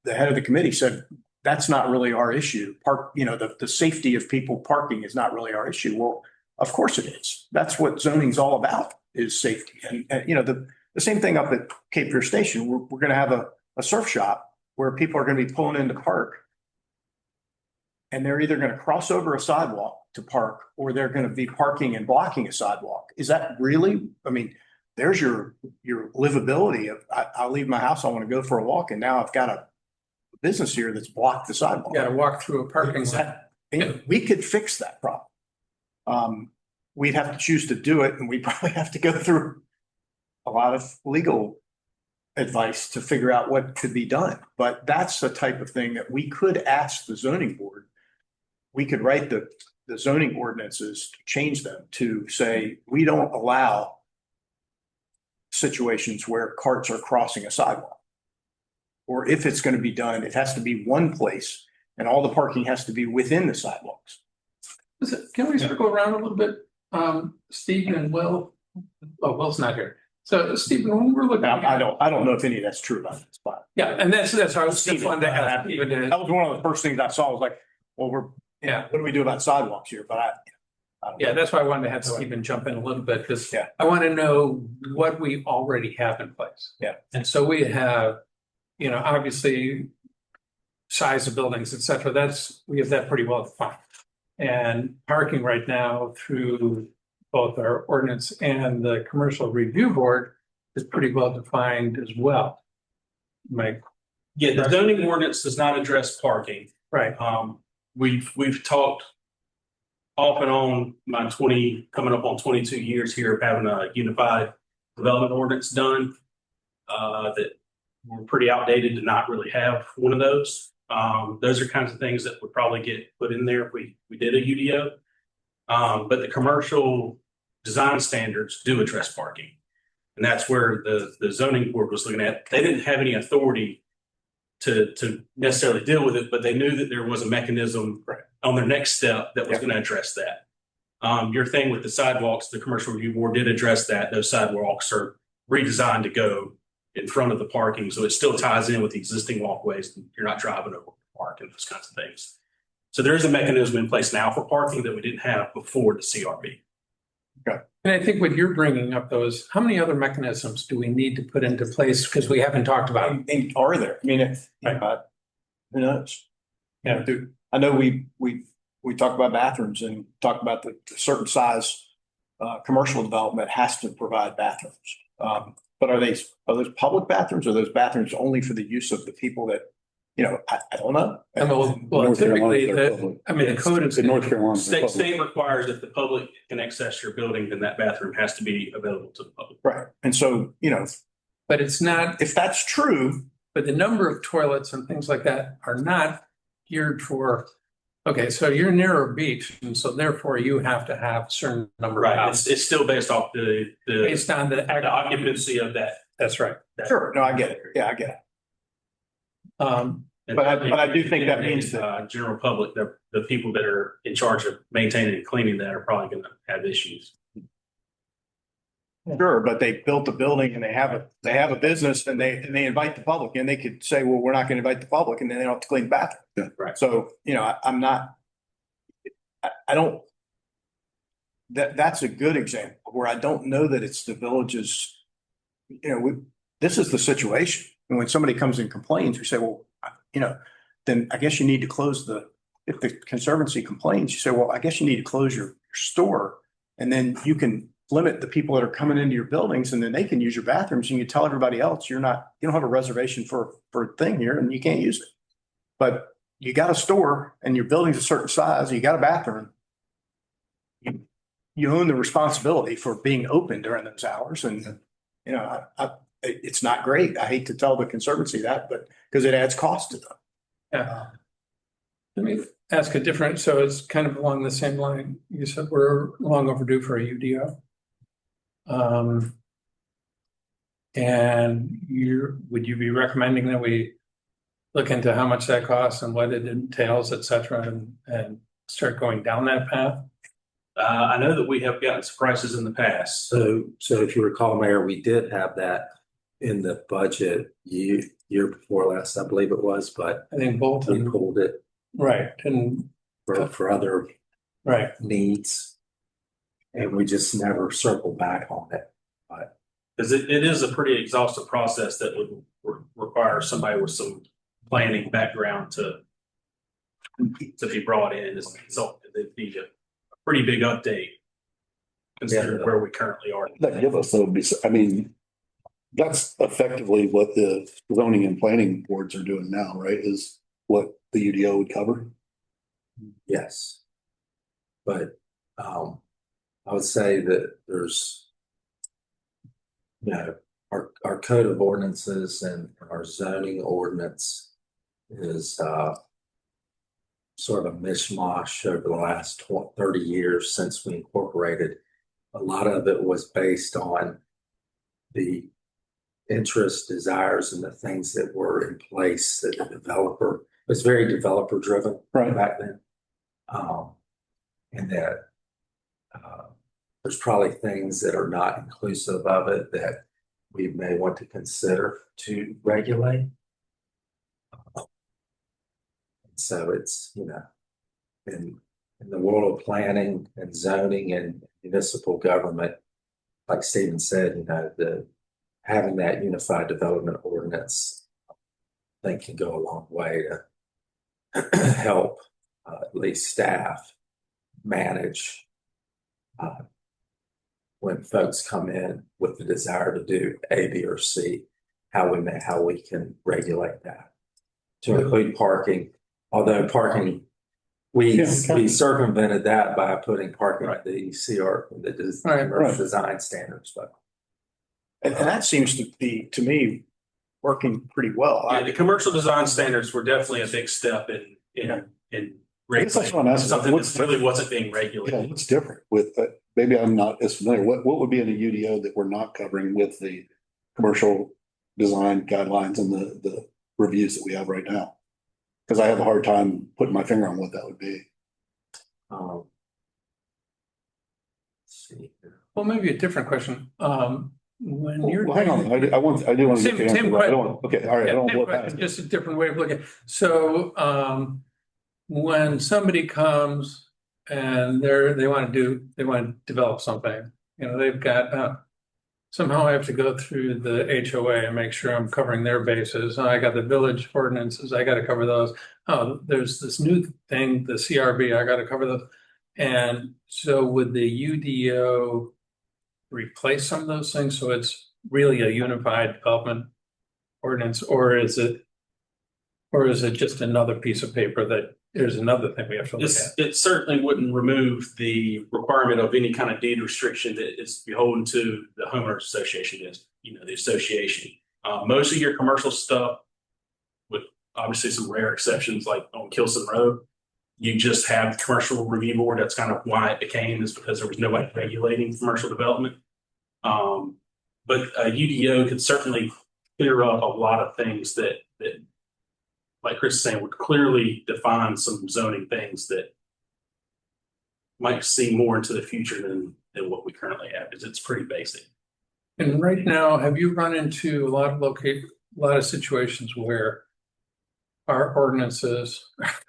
the head of the committee said, that's not really our issue. The safety of people parking is not really our issue. Well, of course it is. That's what zoning's all about, is safety. And you know, the same thing up at Cape Fear Station, we're going to have a surf shop where people are going to be pulling into park. And they're either going to cross over a sidewalk to park, or they're going to be parking and blocking a sidewalk. Is that really, I mean, there's your livability of, I leave my house, I want to go for a walk, and now I've got a business here that's blocked the sidewalk. Got to walk through a parking Is lot. that- we could fix that problem. We'd have to choose to do it, and we probably have to go through a lot of legal advice to figure out what could be done. But that's the type of thing that we could ask the zoning board. We could write the zoning ordinances, change them to say, we don't allow situations where carts are crossing a sidewalk. Or if it's going to be done, it has to be one place, and all the parking has to be within the sidewalks. Can we circle around a little bit? Stephen and Will, Will's not here. So Stephen, when we're looking. Now, I don't know if any of that's true about this spot. Yeah, and that's how I was just wanted to ask. That was one of the first things I saw, was like, well, Yeah. what do we do about sidewalks here? But I don't know. Yeah, that's why I wanted to have Stephen jump in a little bit, because Yeah. I want to know what we already have in place. Yeah. And so we have, you know, obviously size of buildings, et cetera, we have that pretty well defined. And parking right now through both our ordinance and the commercial review board is pretty well defined as well. Mike, Yeah, the zoning ordinance does not address parking. right, We've talked off and on my coming up on 22 years here of having a unified development ordinance done. That we're pretty outdated to not really have one of those. Those are kinds of things that would probably get put in there if we did a UDO. But the commercial design standards do address parking. And that's where the zoning board was looking at. They didn't have any authority to necessarily deal with it, but they knew that there was a mechanism on their next step that was going to address that. Your thing with the sidewalks, the commercial review board did address that. Those sidewalks are redesigned to go in front of the parking. So it still ties in with the existing walkways. You're not driving over the park and those kinds of things. So there is a mechanism in place now for parking that we didn't have before the CRB. and I think what you're bringing up though is, how many other mechanisms do we need to put into place, because we haven't talked about it. And are there? I mean, who knows? Yeah. I know we talk about bathrooms and talk about the certain size commercial development has to provide bathrooms. But are those public bathrooms, or those bathrooms only for the use of the people that, you know, I don't know. Well, North Carolina, typically, they're public. the code is. In North Carolina, they're public. State requires if the public can access your building, then that bathroom has to be available to the public. Right. And so, you know, But it's not, if that's true, but the number of toilets and things like that are not geared for Okay, so you're near a beach, and so therefore you have to have a certain number of Right, houses it's still based off the based on the occupancy of that. That's right. Sure, no, I get it. Yeah, I get it. And But I do think that means that- general public, the people that are in charge of maintaining and cleaning that are probably going to have issues. Sure, but they built a building and they have a business and they invite the public and they could say, well, we're not going to invite the public and then they don't have to clean the bathroom. Yeah. Right. So, I'm not, I don't, that's a good example where I don't know that it's the village's, this is the situation. And when somebody comes and complains, we say, well, then I guess you need to close if the conservancy complains, you say, well, I guess you need to close your store and then you can limit the people that are coming into your buildings and then they can use your bathrooms and you tell everybody else you don't have a reservation for a thing here and you can't use it. But you got a store and your building's a certain size, and you got a bathroom. You own the responsibility for being open during those hours. And, it's not great. I hate to tell the conservancy that, but because it adds cost to them. Yeah. Let me ask a different, so it's kind of along the same line. You said we're long overdue for a UDO. And would you be recommending that we look into how much that costs and what it entails, et cetera, and start going down that path? I know that we have gotten some prices in the past. So if you recall, Mayor, we did have that in the budget year before last, I believe it was, but I think both. we pulled it Right. And for other right. needs. And we just never circled back on it. But Because it is a pretty exhaustive process that would require somebody with some planning background to be brought in. So it'd be a pretty big update considering where we currently are. That give us, though, that's effectively what the zoning and planning boards are doing now, right? Is what the UDO would cover. yes. But I would say that there's, our code of ordinances and our zoning ordinance is sort of a mishmash over the last 30 years since we incorporated. A lot of it was based on the interests, desires, and the things that were in place that the developer, it was very developer driven back then. And that there's probably things that are not inclusive of it that we may want to consider to regulate. So it's, in the world of planning and zoning and municipal government, like Stephen said, having that unified development ordinance, I think can go a long way to help at least staff manage when folks come in with the desire to do A, B, or C, how we can regulate that to include parking. Although parking, we circumvented that by putting parking at the CR, the design standards. But And that seems to be, to me, working pretty well. Yeah, the commercial design standards were definitely a big step in I guess that's what I'm asking. something that really wasn't being regulated. Yeah, what's different with, maybe I'm not as familiar. What would be in a UDO that we're not covering with the commercial design guidelines and the reviews that we have right now? Because I have a hard time putting my finger on what that would be. let's see. Well, maybe a different question. When you're Well, hang on, I do want to get the Same answer. I don't want, question. okay, all right, I don't same want to question, just a different way of looking. So when somebody comes and they want to develop something, they've got somehow I have to go through the HOA and make sure I'm covering their bases. I got the village ordinances, I got to cover those. Oh, there's this new thing, the CRB, I got to cover those. And so would the UDO replace some of those things so it's really a unified development ordinance, or is it just another piece of paper that there's another thing we have to look at? It certainly wouldn't remove the requirement of any kind of deed restriction that is beholden to the homeowners association, the association. Most of your commercial stuff, with obviously some rare exceptions like on Kilson Road, you just have commercial review board. That's kind of why it became, is because there was nobody regulating commercial development. But a UDO could certainly clear up a lot of things that like Chris is saying, would clearly define some zoning things that might see more into the future than what we currently have, because it's pretty basic. And right now, have you run into a lot of situations where our ordinances,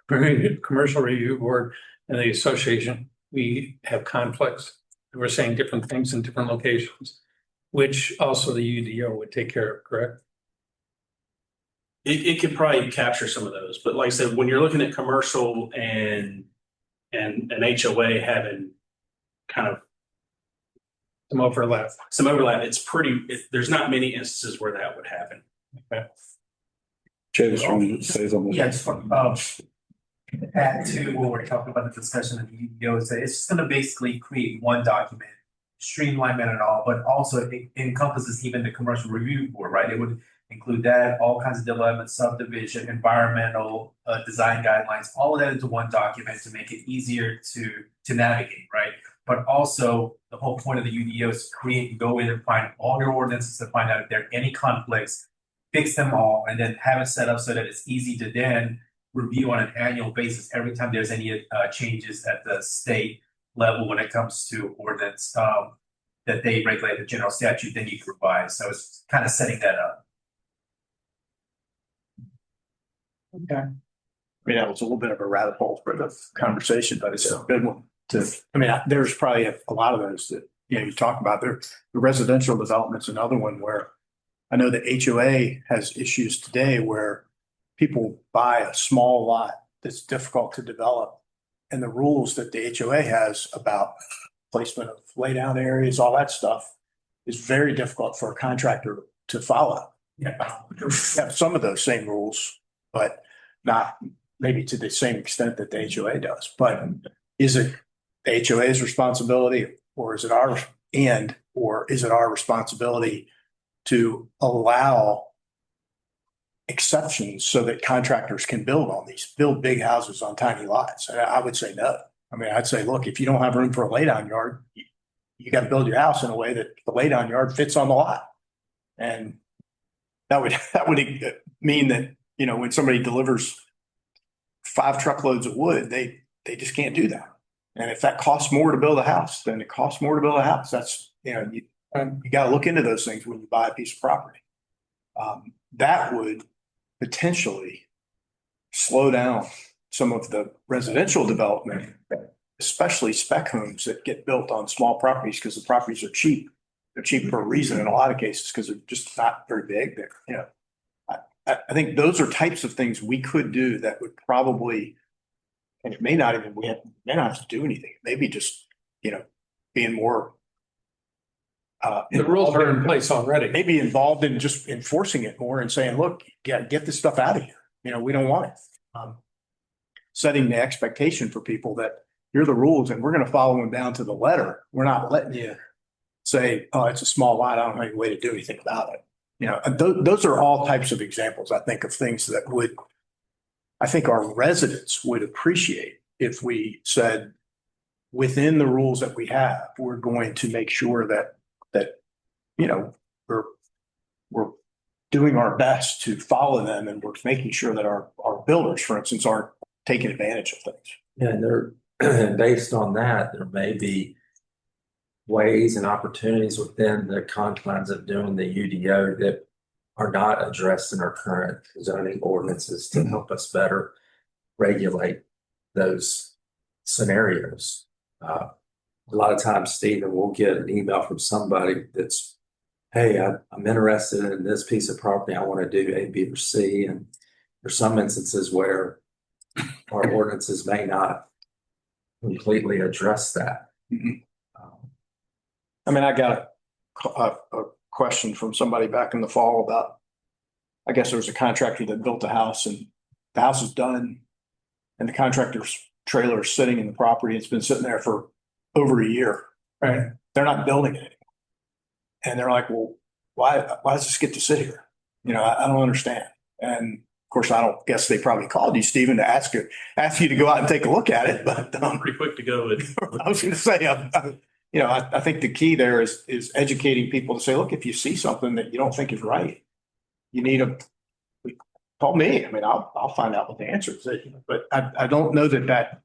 commercial review board and the association, we have conflicts? We're saying different things in different locations, which also the UDO would take care of, correct? It could probably capture some of those, but like I said, when you're looking at commercial and an HOA having kind of Some overlap. it's there's not many instances where that would happen. Jay was trying to say something. Yeah, just add to what we're talking about, the discussion of the UDO, is that it's just gonna basically create one document, streamline it all, but also it encompasses even the commercial review board, right? It would include that, all kinds of development, subdivision, environmental, design guidelines, all of that into one document to make it easier to navigate, right? But also, the whole point of the UDO is to go in and find all your ordinances to find out if there are any conflicts, fix them all, and then have it set up so that it's easy to then review on an annual basis every time there's any changes at the state level when it comes to ordinance that they regulate the general statute, then you can revise. So it's kind of setting that up. Okay. I mean, that was a little bit of a rabbit hole for the conversation, but it's a good one there's probably a lot of those that, you talk about there. The residential development's another one where I know the HOA has issues today where people buy a small lot that's difficult to develop. And the rules that the HOA has about placement of lay down areas, all that stuff is very difficult for a contractor to follow. Yeah. Have some of those same rules, but not maybe to the same extent that the HOA does. But is it the HOA's responsibility, or is it our responsibility to allow exceptions so that contractors can build big houses on tiny lots? And I would say no. I mean, I'd say, look, if you don't have room for a laydown yard, you got to build your house in a way that the laydown yard fits on the lot. And that would mean that, when somebody delivers 5 truckloads of wood, they just can't do that. And if that costs more to build a house, then it costs more to build a house. That's, you got to look into those things when you buy a piece of property. That would potentially slow down some of the residential development, especially spec homes that get built on small properties because the properties are cheap. They're cheap for a reason in a lot of cases because they're just not very big. I think those are types of things we could do that would probably, and it may not have to do anything. Maybe just, being more. The rules are in place already. Maybe involved in just enforcing it more and saying, look, get this stuff out of here. We don't want it. Setting the expectation for people that here are the rules and we're going to follow them down to the letter. We're not letting you say, oh, it's a small lot. I don't have any way to do anything about it. Those are all types of examples, I think, of things that I think our residents would appreciate if we said, within the rules that we have, we're going to make sure that we're doing our best to follow them, and we're making sure that our builders, for instance, aren't taking advantage of things. Yeah, and based on that, there may be ways and opportunities within the confines of doing the UDO that are not addressed in our current zoning ordinances to help us better regulate those scenarios. A lot of times, Stephen, we'll get an email from somebody that's, hey, I'm interested in this piece of property. I want to do A, B, or C. And there's some instances where our ordinances may not completely address that. Mm-hmm. I mean, I got a question from somebody back in the fall about, I guess there was a contractor that built a house and the house is done and the contractor's trailer is sitting in the property. It's been sitting there for over a year. Right. They're not building it anymore. And they're like, well, why does this get to sit here? I don't understand. And course, I don't guess they probably called you, Stephen, to ask you to go out and take a look at it, but, I'm pretty quick to go with. I was gonna say, I think the key there is educating people to say, look, if you see something that you don't think is right, you need to call me. I mean, I'll find out what the answer is, but I don't know that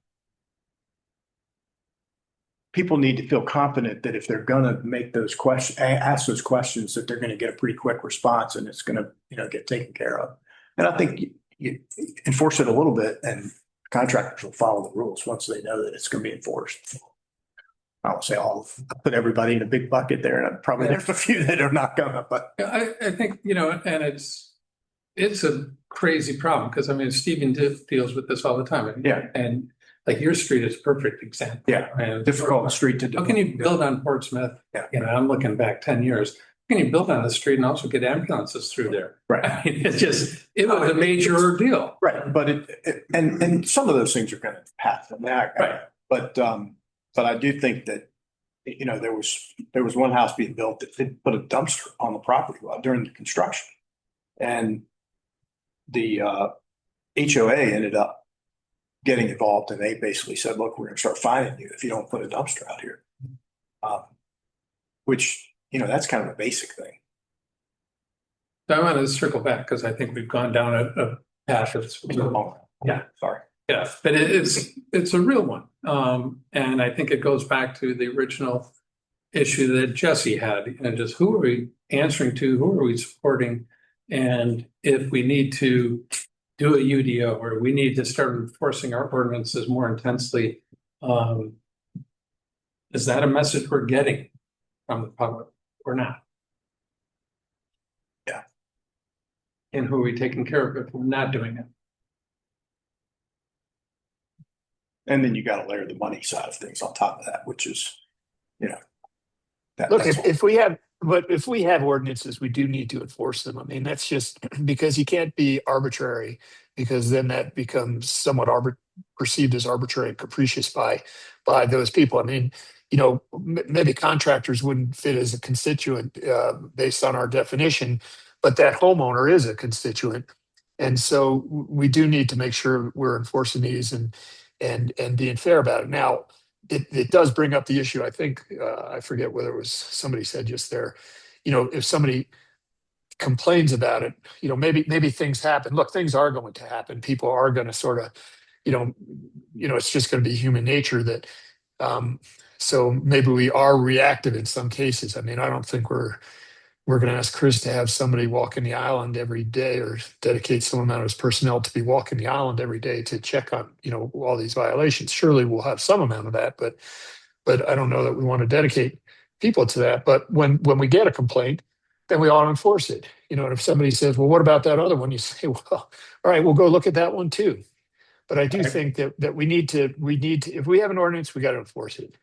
people need to feel confident that if they're gonna make those questions, ask those questions, that they're gonna get a pretty quick response and it's gonna, get taken care of. And I think you enforce it a little bit and contractors will follow the rules once they know that it's gonna be enforced. I won't say I'll put everybody in a big bucket there, and probably there's a few that are not gonna, but. I think, and it's a crazy problem because I mean, Stephen deals with this all the time. Yeah. And like your street is a perfect example. Yeah, And difficult street to do. how can you build on Portsmouth? Yeah. I'm looking back 10 years. How can you build on the street and also get ambulances through there? Right. I mean, it was a major ordeal. Right, but and some of those things are gonna happen. Right. But I do think that, there was one house being built that didn't put a dumpster on the property during the construction. And the HOA ended up getting involved and they basically said, look, we're gonna start fining you if you don't put a dumpster out here. Which, that's kind of a basic thing. So I want to circle back because I think we've gone down a path that's. Yeah. Sorry. Yeah, but it's a real one. And I think it goes back to the original issue that Jesse had, and just who are we answering to, who are we supporting? And if we need to do a UDO or we need to start enforcing our ordinances more intensely, is that a message we're getting from the public or not? Yeah. And who are we taking care of if we're not doing it? And then you got to layer the money side of things on top of that, which is, Look, if we have ordinances, we do need to enforce them. I mean, that's just because you can't be arbitrary, because then that becomes somewhat perceived as arbitrary and capricious by those people. I mean, maybe contractors wouldn't fit as a constituent based on our definition, but that homeowner is a constituent. And so we do need to make sure we're enforcing these and being fair about it. Now, it does bring up the issue. I think, I forget whether it was somebody said just there, if somebody complains about it, maybe things happen. Look, things are going to happen. People are going to sort of, it's just going to be human nature that, so maybe we are reactive in some cases. I mean, I don't think we're going to ask Chris to have somebody walking the island every day or dedicate some amount of his personnel to be walking the island every day to check on, all these violations. Surely we'll have some amount of that, but I don't know that we want to dedicate people to that. But when we get a complaint, then we ought to enforce it. And if somebody says, well, what about that other one? You say, well, all right, we'll go look at that one too. But I do think that we need to, if we have an ordinance, we got to enforce it.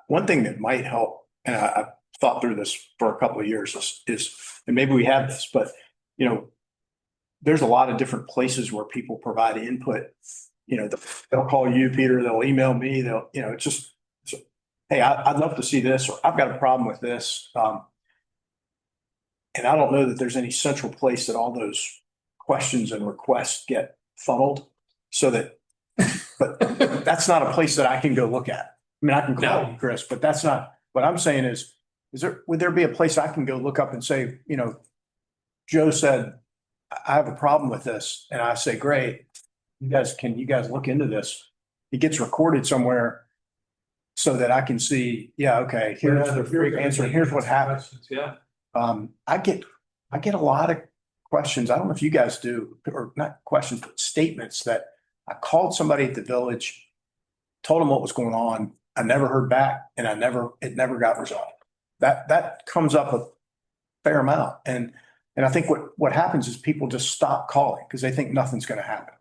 One thing that might help, and I've thought through this for a couple of years, is and maybe we have this, but there's a lot of different places where people provide input. They'll call you, Peter, they'll email me, it's just, hey, I'd love to see this, or I've got a problem with this. And I don't know that there's any central place that all those questions and requests get funneled so that, but that's not a place that I can go look at. I mean, I can call you, Chris, but that's not what I'm saying would there be a place I can go look up and say, Joe said, I have a problem with this. And I say, great, can you guys look into this? It gets recorded somewhere so that I can see, yeah, okay, here's the answer. Here's what happened. Yeah. I get a lot of questions. I don't know if you guys do, or not questions, but statements that I called somebody at the village, told them what was going on. I never heard back, and it never got resolved. That comes up a fair amount. And I think what happens is people just stop calling because they think nothing's going to happen.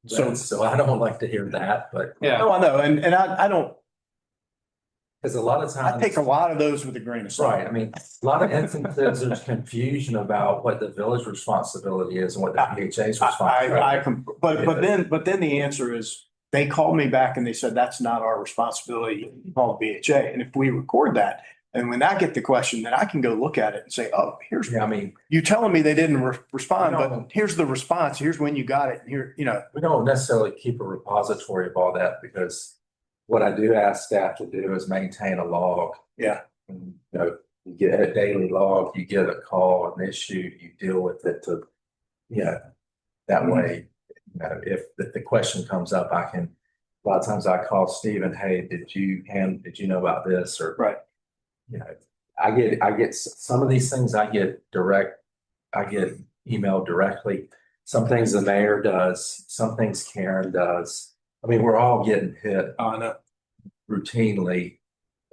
So I don't like to hear that, but Yeah. No, I know. And I don't, because a lot of times I take a lot of those with a grain of salt. right. I mean, a lot of instances there's confusion about what the village responsibility is and what the PHA's responsibility. But then the answer is they called me back and they said, that's not our responsibility. You call the BHA. And if we record that And when I get the question, then I can go look at it and say, oh, here's, Yeah, I mean, you telling me they didn't respond, No. but here's the response. Here's when you got it. And here, you know, we don't necessarily keep a repository of all that because what I do ask staff to do is maintain a log. yeah. And, you know, you get a daily log, you get a call, an issue, you deal with it to, you know, that way, you know, if the question comes up, I can, a lot of times I call Stephen, hey, did you know about this? Or, Right. you know, I get some of these things I get emailed directly. Some things the mayor does, some things Karen does. I mean, we're all getting hit I know. routinely.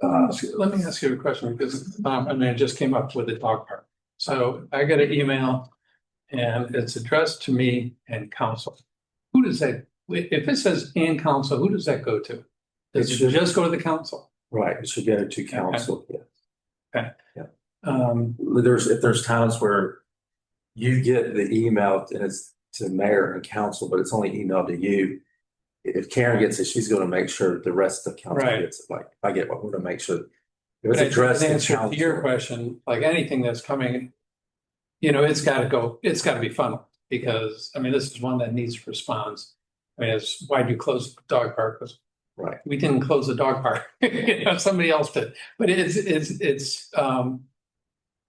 Let me ask you a question because, I mean, it just came up with the dog park. So I get an email and it's addressed to me and council. Who does that, if it says and council, who does that go to? Does it just go to the council? Right, it should go to council, yeah. If there's times where you get the email and it's to mayor and council, but it's only emailed to you. If Karen gets it, she's gonna make sure the rest of the council Right. gets it. Like, if I get one, we're gonna make sure. If it's But I think addressed the to answer to your council, question, like anything that's coming, you know, it's gotta go, it's gotta be funneled. Because, I mean, this is one that needs response. I mean, it's why'd you close the dog park? 'Cause right, we didn't close the dog park, you know, somebody else did. But it's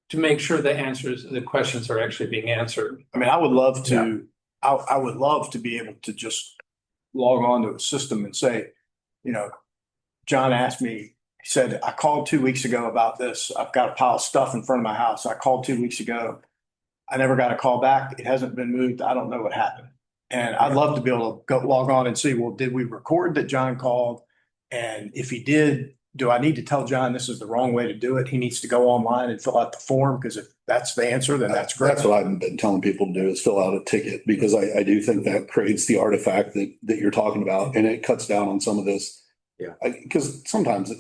to make sure the questions are actually being answered. I mean, I would love to, I would love to be able to just log on to a system and say, you know, John asked me, he said, I called 2 weeks ago about this. I've got a pile of stuff in front of my house. I called 2 weeks ago. I never got a call back. It hasn't been moved. I don't know what happened. And I'd love to be able to go log on and see, well, did we record that John called? And if he did, do I need to tell John this is the wrong way to do it? He needs to go online and fill out the form, because if that's the answer, then that's great. That's what I've been telling people to do, is fill out a ticket, because I do think that creates the artifact that you're talking about, and it cuts down on some of this. Yeah. Because sometimes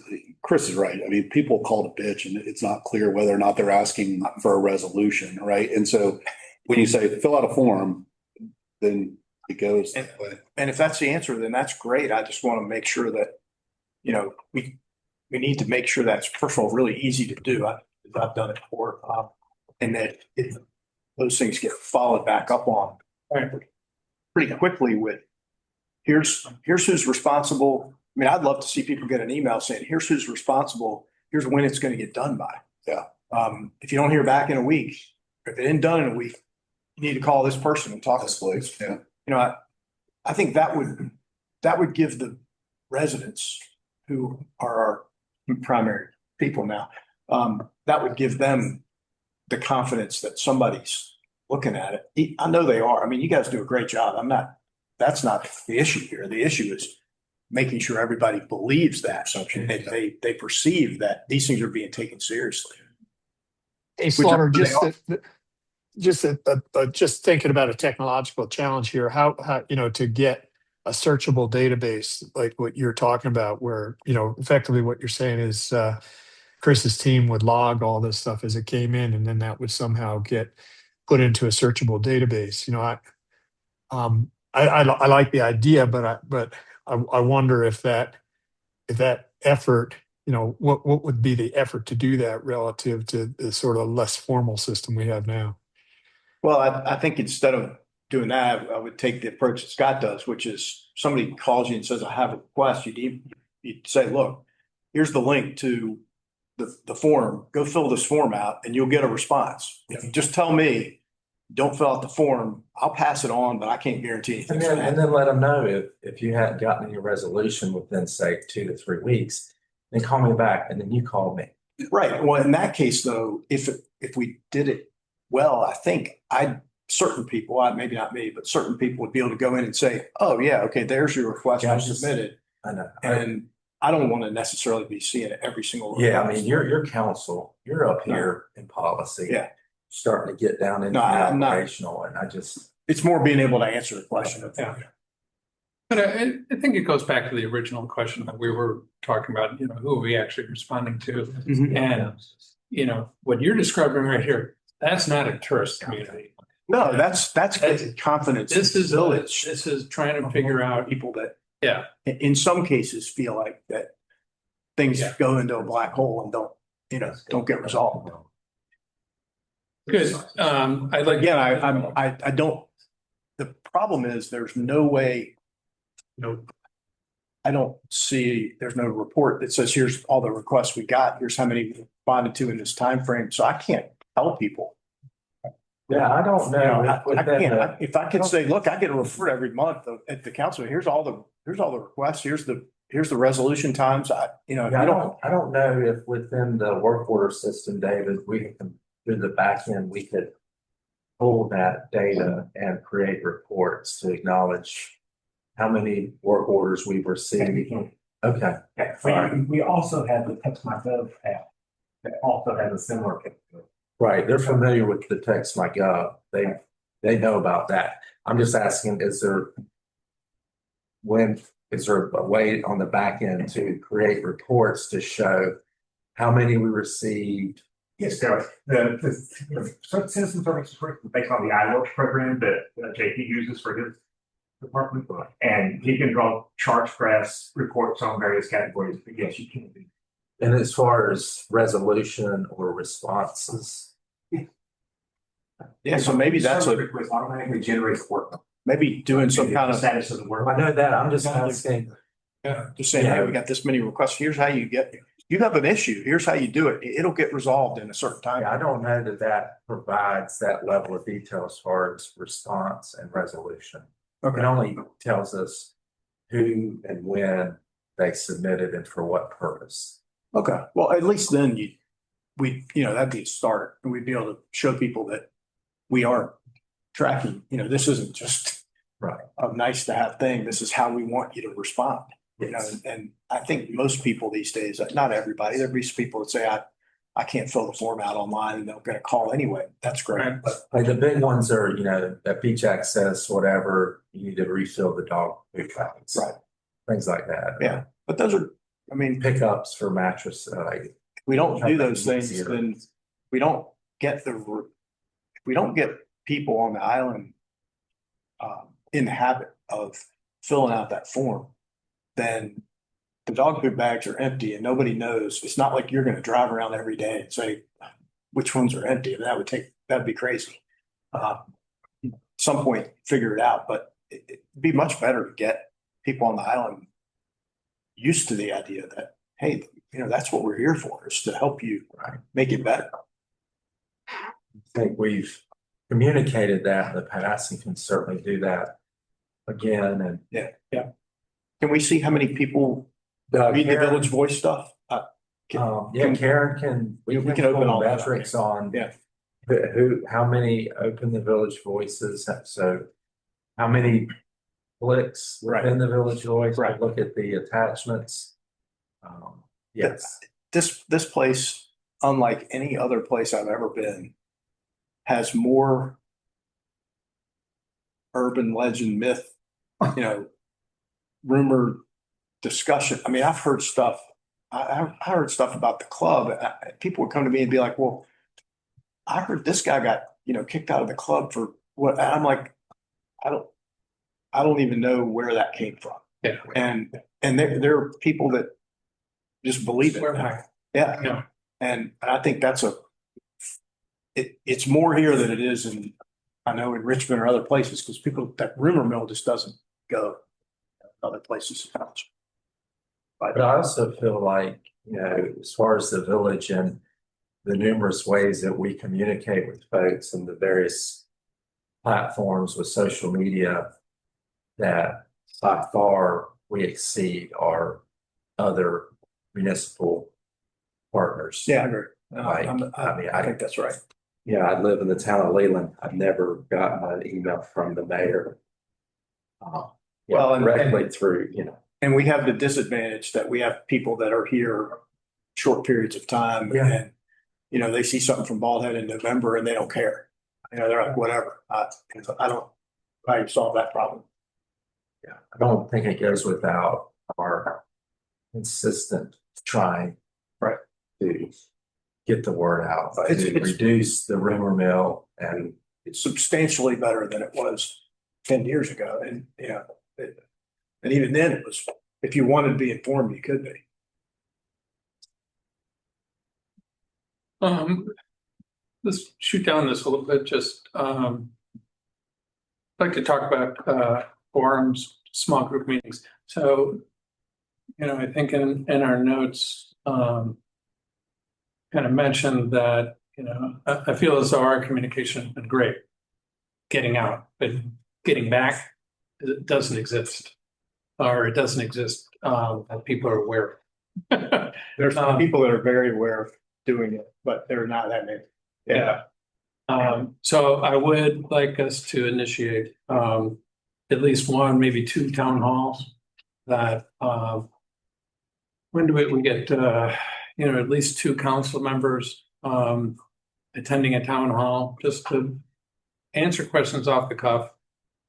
Chris is right. I mean, people call it a bitch and it's not clear whether or not they're asking for a resolution, right? And so when you say fill out a form, then it goes that way. And if that's the answer, then that's great. I just want to make sure that, you know, we need to make sure that's, first of all, really easy to do. I've done it before. And that those things get followed back up on pretty quickly with, here's who's responsible. I mean, I'd love to see people get an email saying, here's who's responsible. Here's when it's going to get done by. Yeah. If you don't hear back in a week, if it isn't done in a week, you need to call this person and talk to this place. Yeah. You know, I think that would give the residents, who are our primary people now, that would give them the confidence that somebody's looking at it. I know they are. I mean, you guys do a great job. That's not the issue here. The issue is making sure everybody believes that, and they perceive that these things are being taken seriously. Hey, Slaughter, they just thinking about a technological challenge here, how, you know, to get a searchable database like what you're talking about, where, you know, effectively what you're saying is Chris's team would log all this stuff as it came in, and then that would somehow get put into a searchable database. You know, I like the idea, but I wonder if that effort, you know, what would be the effort to do that relative to the sort of less formal system we have now? Well, I think instead of doing that, I would take the approach that Scott does, which is somebody calls you and says, I have a request. You'd say, look, here's the link to the form. Go fill this form out and you'll get a response. If you just tell me, don't fill out the form, I'll pass it on, but I can't guarantee anything. and then let them know if you hadn't gotten any resolution within, say, 2 to 3 weeks, then call me back, and then you call me. Right. Well, in that case, though, if we did it well, I think certain people, maybe not me, but certain people would be able to go in and say, oh, yeah, okay, there's your request Yeah, you submitted. I know. And I don't want to necessarily be seeing it every single. Yeah, I request. mean, your council, you're up here in policy. Yeah. Starting to get down into No, the I'm not. operational, and I just. It's more being able to answer the question. Yeah. But I think it goes back to the original question that we were talking about, you know, who are we actually responding to? Mhm. And, you know, what you're describing right here, that's not a tourist community. No, that's getting confidence. This is village. This is trying to figure out, People that yeah, in some cases feel like that things Yeah. go into a black hole and don't don't get resolved. Good. I'd like. Again, I don't, the problem is there's no way, I don't see, there's no report that says, here's all the requests we got, here's how many we responded to in this time frame. So I can't tell people. Yeah, I don't know. I can't, if I could say, look, I get a report every month at the council, here's all the requests, here's the resolution times, Yeah, I don't know if within the work order system, David, we can, through the back end, we could pull that data and create reports to acknowledge how many work orders we've received. Okay. We also have the Text My Gov app that also has a similar capability. Right, they're familiar with the Text My Gov. They know about that. I'm just asking, is there a way on the back end to create reports to show how many we received? Yes, there the citizen service report is based on the iWorks program that JP uses for his department, and he can draw charts, graphs, reports on various categories. But yes, you can do. And as far as resolution or responses, yeah, so maybe that's a, request automatically generates work. maybe doing some kind of, status of the work. I know that, I'm just asking. just saying, hey, we got this many requests, here's how you have an issue, here's how you do it, it'll get resolved in a certain time. I don't know that provides that level of detail as far as response and resolution. It only tells us who and when they submitted and for what purpose. Okay, well, at least then that'd be a start, and we'd be able to show people that we are tracking, this isn't just a nice to have thing, this is how we want you to respond. And I think most people these days, not everybody, there'll be some people that say, I can't fill the form out online and they'll get a call anyway. That's great. Right. But Like the big ones are, that beach access, whatever, you need to refill the dog food bags. Right. Things like that. yeah, but those are, Pickups for mattress, if we don't do those things, Easier. then we don't get people on the island in the habit of filling out that form, then the dog food bags are empty and nobody knows. It's not like you're going to drive around every day and say which ones are empty. That'd be crazy. Some point, figure it out, but it'd be much better to get people on the island used to the idea that, hey, that's what we're here for, is to help you make it better. I think we've communicated that in the past and can certainly do that again. And Yeah. Can we see how many people read the Village Voice stuff? Karen can, we can open all pull that up. metrics on. Yeah. How many open the Village Voices? So how many clicks within the Village Voice? Right. Look at the attachments. Yes. This place, unlike any other place I've ever been, has more urban legend, myth, rumor, discussion. I mean, I've heard stuff. I heard stuff about the club. People would come to me and be like, "Well, I heard this guy got kicked out of the club for what?" And I'm like, I don't even know where that came from. Yeah. And there are people that just believe it. Yeah. Yeah. And I think it's more here than it is in in Richmond or other places, because that rumor mill just doesn't go other places. But I also feel like, as far as the village and the numerous ways that we communicate with folks and the various platforms with social media, that by far we exceed our other municipal partners. Yeah, I agree. I think that's right. Yeah, I live in the town of Leland. I've never gotten an email from the mayor. Directly through, And we have the disadvantage that we have people that are here short periods of time, and they see something from Bald Head in November and they don't care. They're like, whatever. I don't solve that problem. Yeah, I don't think it goes without our consistent trying to get the word out, to reduce the rumor mill, and it's substantially better than it was 10 years ago. And and even then it was, if you wanted to be informed, you could be. Let's shoot down this a little bit, just, I'd like to talk about, forums, small group meetings. So, I think in our notes, kind of mentioned that, I feel as though our communication has been great getting out, but getting back, it doesn't exist. Or it doesn't exist, that people are aware of. There's some people that are very aware of doing it, but there are not that many. Yeah. So I would like us to initiate at least one, maybe two town halls that when do we get at least two council members attending a town hall just to answer questions off the cuff.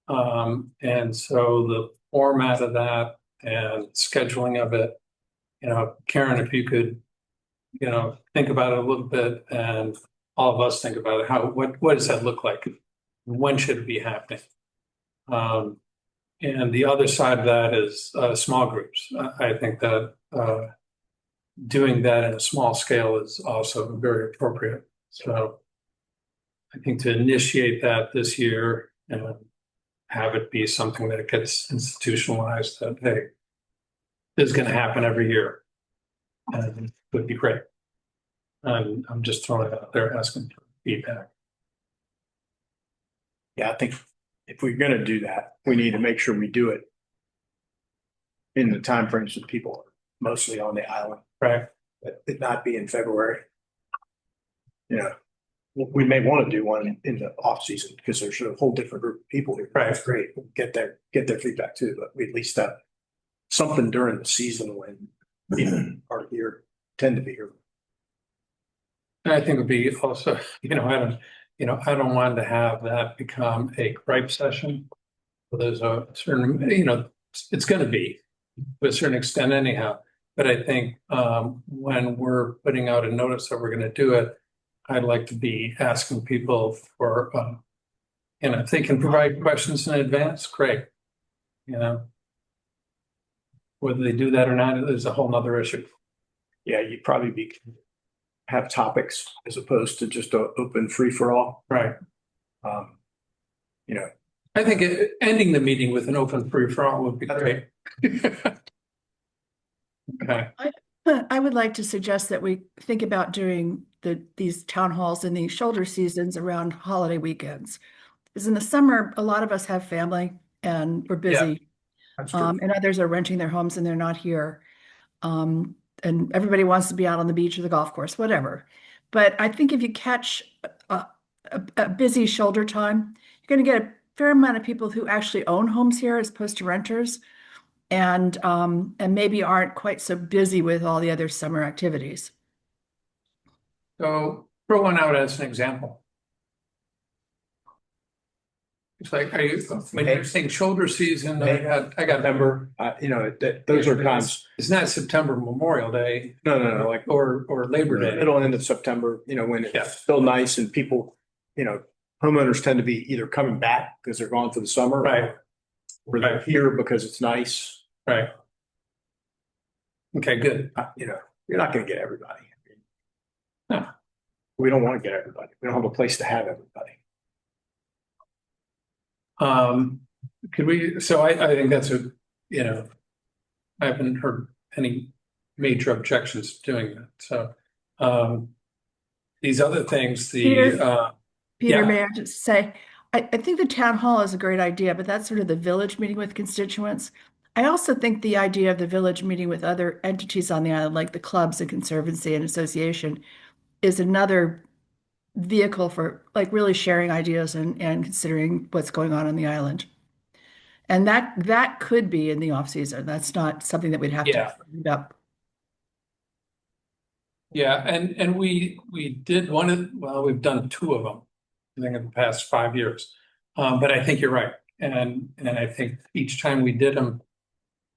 And so the format of that and scheduling of it, Karen, if you could, think about it a little bit and all of us think about it. What does that look like? When should it be happening? And the other side of that is small groups. I think that doing that in a small scale is also very appropriate. So I think to initiate that this year and have it be something that gets institutionalized, that, hey, this is going to happen every year, and it would be great. And I'm just throwing it out there, asking for feedback. Yeah, I think if we're gonna do that, we need to make sure we do it in the timeframes that people are mostly on the island. Right. That it not be in February. We may want to do one in the off season because there's a whole different group of people here. Right. That's great. Get their feedback too, but we at least have something during the season when people are here, tend to be here. And I think it would be also, I don't want to have that become a gripe session. So there's a certain, it's going to be to a certain extent anyhow. But I think when we're putting out a notice that we're going to do it, I'd like to be asking people for, if they can provide questions in advance, great. Whether they do that or not is a whole nother issue. Yeah, you'd probably have topics as opposed to just an open free for all. Right. I think ending the meeting with an open free for all would be great. Okay. I would like to suggest that we think about doing these town halls in the shoulder seasons around holiday weekends. Because in the summer, a lot of us have family and we're busy. And others are renting their homes and they're not here. And everybody wants to be out on the beach or the golf course, whatever. But I think if you catch a busy shoulder time, you're going to get a fair amount of people who actually own homes here as opposed to renters, and maybe aren't quite so busy with all the other summer activities. So throw one out as an example. It's like, when you're saying shoulder season, I got September, those are times. It's not September Memorial Day. No, like or Labor Day. Middle and end of September, when it's still nice and people, homeowners tend to be either coming back because they're gone for the summer. Right. Or they're here because it's nice. Right. Okay, good. You're not going to get everybody. No. We don't want to get everybody. We don't have a place to have everybody. Could we, so I think that's I haven't heard any major objections to doing that. So, these other things, Peter, yeah. May I just say, I think the town hall is a great idea, but that's sort of the village meeting with constituents. I also think the idea of the village meeting with other entities on the island, like the clubs and conservancy and association, is another vehicle for like really sharing ideas and considering what's going on the island. And that could be in the off season. That's not something that we'd have to end up. Yeah, and we did we've done two of them, I think, in the past 5 years. But I think you're right. And I think each time we did them,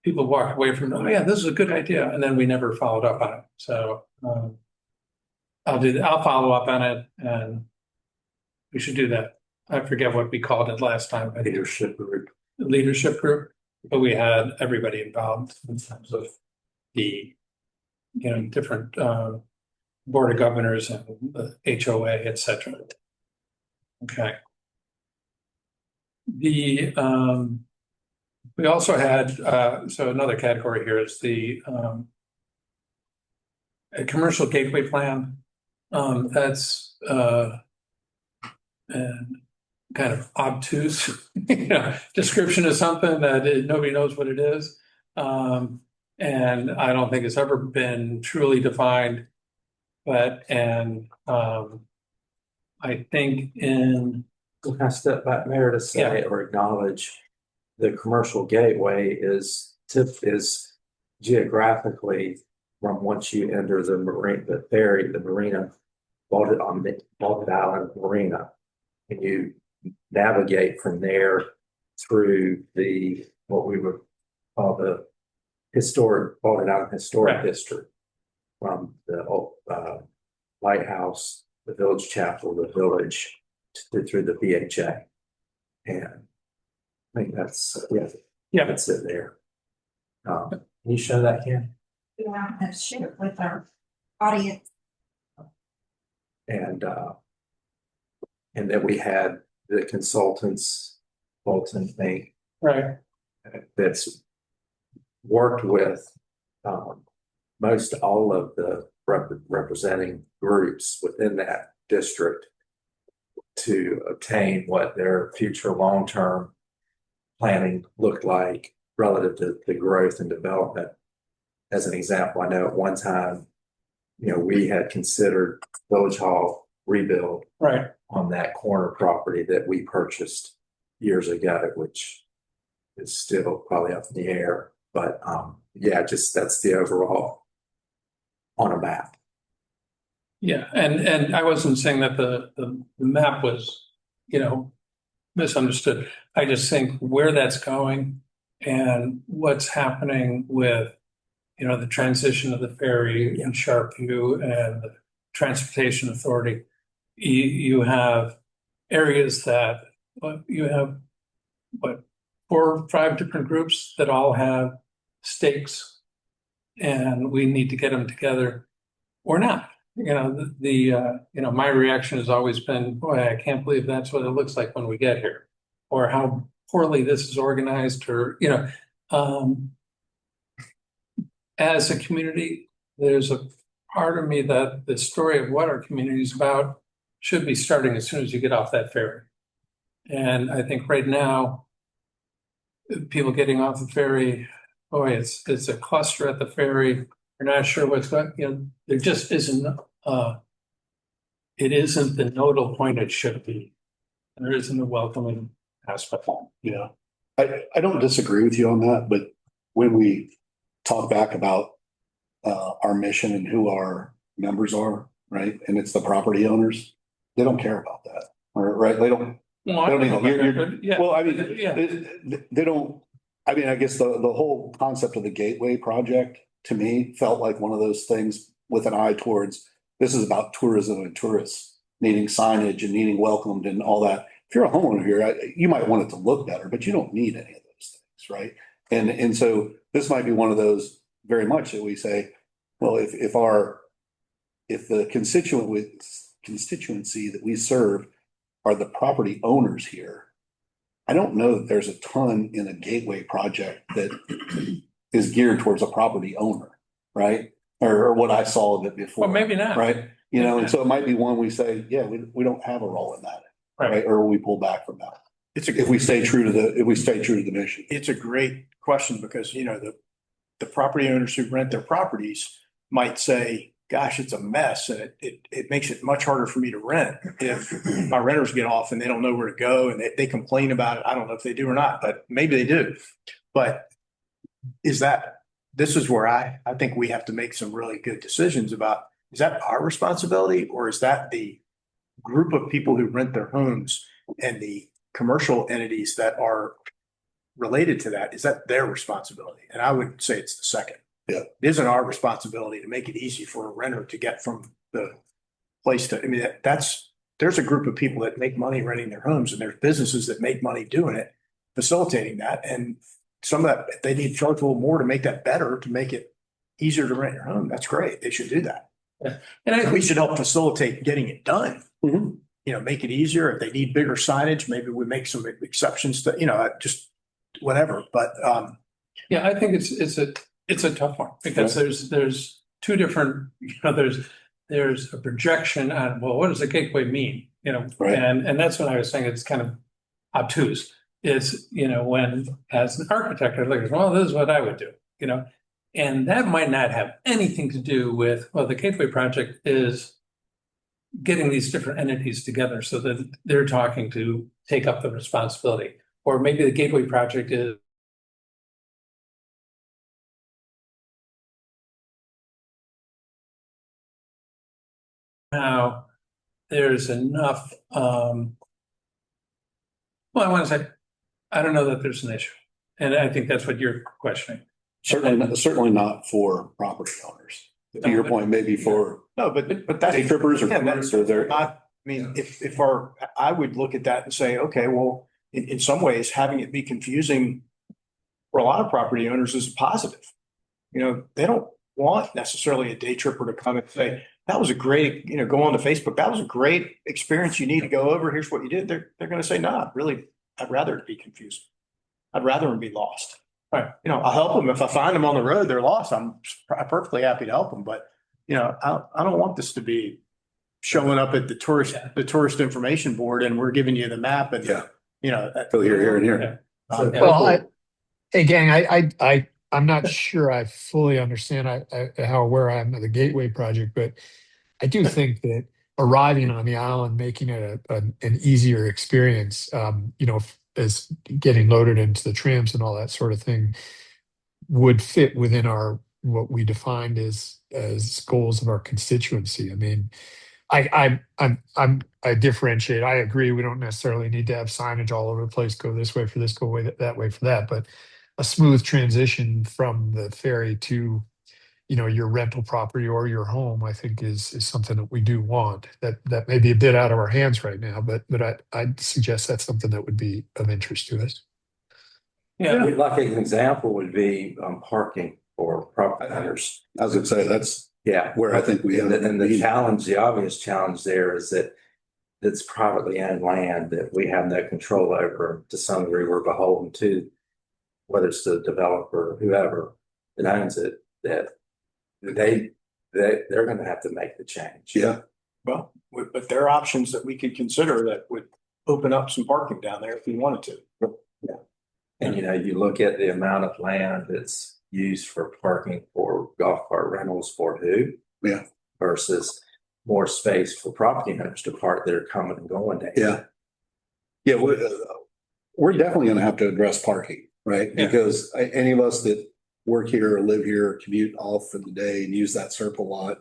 people walked away from, oh yeah, this is a good idea. And then we never followed up on it. So I'll do that. I'll follow up on it, and we should do that. I forget what we called it last time. Leadership group. Leadership group, but we had everybody involved in terms of the different Board of Governors and the HOA, et cetera. Okay. We also had, so another category here is the a commercial gateway plan. That's and kind of obtuse, description of something that nobody knows what it is. And I don't think it's ever been truly defined. But, I think Can I step back, Mayor, to say or acknowledge the commercial gateway is geographically from once you enter the marina, Baltic Island Marina, and you navigate from there through what we would call the historic Baltic Island Historic District, from the lighthouse, the village chapel, the village, through the BHA. And I think that's that's it there. Can you show that, Ken? Yeah, and share it with our audience. And then we had the consultants, Bolton Inc., right. that's worked with most all of the representing groups within that district to obtain what their future long-term planning looked like relative to the growth and development. As an example, I know at one time, we had considered Village Hall rebuild on that corner property that we purchased years ago, which is still probably up in the air. But just that's the overall on a map. Yeah, and I wasn't saying that the map was, misunderstood. I just think where that's going and what's happening with, the transition of the ferry in Sharpview and the Transportation Authority. You have areas that you have 4 or 5 different groups that all have stakes, and we need to get them together or not. My reaction has always been, boy, I can't believe that's what it looks like when we get here, or how poorly this is organized, or, as a community, there's a part of me that the story of what our community is about should be starting as soon as you get off that ferry. And I think right now, people getting off the ferry, boy, it's a cluster at the ferry. You're not sure what's going, there just isn't, it isn't the nodal point it should be. There isn't a welcoming aspect. Yeah, I don't disagree with you on that, but when we talk back about our mission and who our members are, right? And it's the property owners, they don't care about that, right? They don't. Well, they don't even, well, I mean, yeah. they don't. I mean, I guess the whole concept of the Gateway project to me felt like one of those things with an eye towards this is about tourism and tourists needing signage and needing welcomed and all that. If you're a homeowner here, you might want it to look better, but you don't need any of those things, right? And so this might be one of those very much that we say, well, if the constituency that we serve are the property owners here, I don't know that there's a ton in a Gateway project that is geared towards a property owner, right? Or what I saw of it before. Well, maybe not. Right. And so it might be one we say, yeah, we don't have a role in that. Right. Or we pull back from that. If we stay true to the mission. It's a great question because, the property owners who rent their properties might say, gosh, it's a mess. And it makes it much harder for me to rent if my renters get off and they don't know where to go and they complain about it. I don't know if they do or not, but maybe they do. But this is where I think we have to make some really good decisions about, is that our responsibility or is that the group of people who rent their homes and the commercial entities that are related to that? Is that their responsibility? And I would say it's the second. Yeah. It isn't our responsibility to make it easy for a renter to get from the place to, there's a group of people that make money renting their homes and there's businesses that make money doing it, facilitating that. And some of that, they need to charge a little more to make that better, to make it easier to rent your home. That's great. They should do that. And I We think, should help facilitate getting it done. Mhm. You know, make it easier. If they need bigger signage, maybe we make some exceptions to, just whatever. But, yeah, I think it's a tough one because there's two different, there's a projection on, well, what does a gateway mean? Right. And that's what I was saying. It's kind of obtuse. Is, when as an architect, I look at, well, this is what I would do, and that might not have anything to do with, well, the Gateway Project is getting these different entities together so that they're talking to take up the responsibility. Or maybe the Gateway Project is now there's enough, well, I want to say, I don't know that there's an issue. And I think that's what you're questioning. Certainly not for property owners. To your point, maybe for no, but that's. day trippers or Yeah, tourists or their. I mean, if I would look at that and say, okay, well, in some ways, having it be confusing for a lot of property owners is a positive. They don't want necessarily a day tripper to come and say, that was a great, go on to Facebook. That was a great experience. You need to go over. Here's what you did. They're going to say, no, really, I'd rather it be confusing. I'd rather them be lost. Right. I'll help them. If I find them on the road, they're lost. I'm perfectly happy to help them. But, I don't want this to be showing up at the tourist information board and we're giving you the map and, Go here and here. Well, hey, gang, I'm not sure I fully understand how aware I am of the Gateway Project, but I do think that arriving on the island, making it an easier experience, as getting loaded into the trams and all that sort of thing, would fit within what we defined as goals of our constituency. I mean, I differentiate. I agree. We don't necessarily need to have signage all over the place. Go this way for this. Go that way for that. But a smooth transition from the ferry to, your rental property or your home, I think is something that we do want. That may be a bit out of our hands right now, but I'd suggest that's something that would be of interest to us. Yeah. Like an example would be parking for property owners. I was gonna say, that's where I think we have. And the challenge, the obvious challenge there is that it's privately owned land that we have no control over. To some degree, we're beholden to, whether it's the developer, whoever that owns it, that they're going to have to make the change. Yeah. Well, but there are options that we could consider that would open up some parking down there if we wanted to. Yeah. And you look at the amount of land that's used for parking for golf cart rentals for who? Yeah. Versus more space for property owners to park that are coming and going down. Yeah. Yeah. We're definitely going to have to address parking, right? Yeah. Because any of us that work here or live here, or commute off for the day and use that circle lot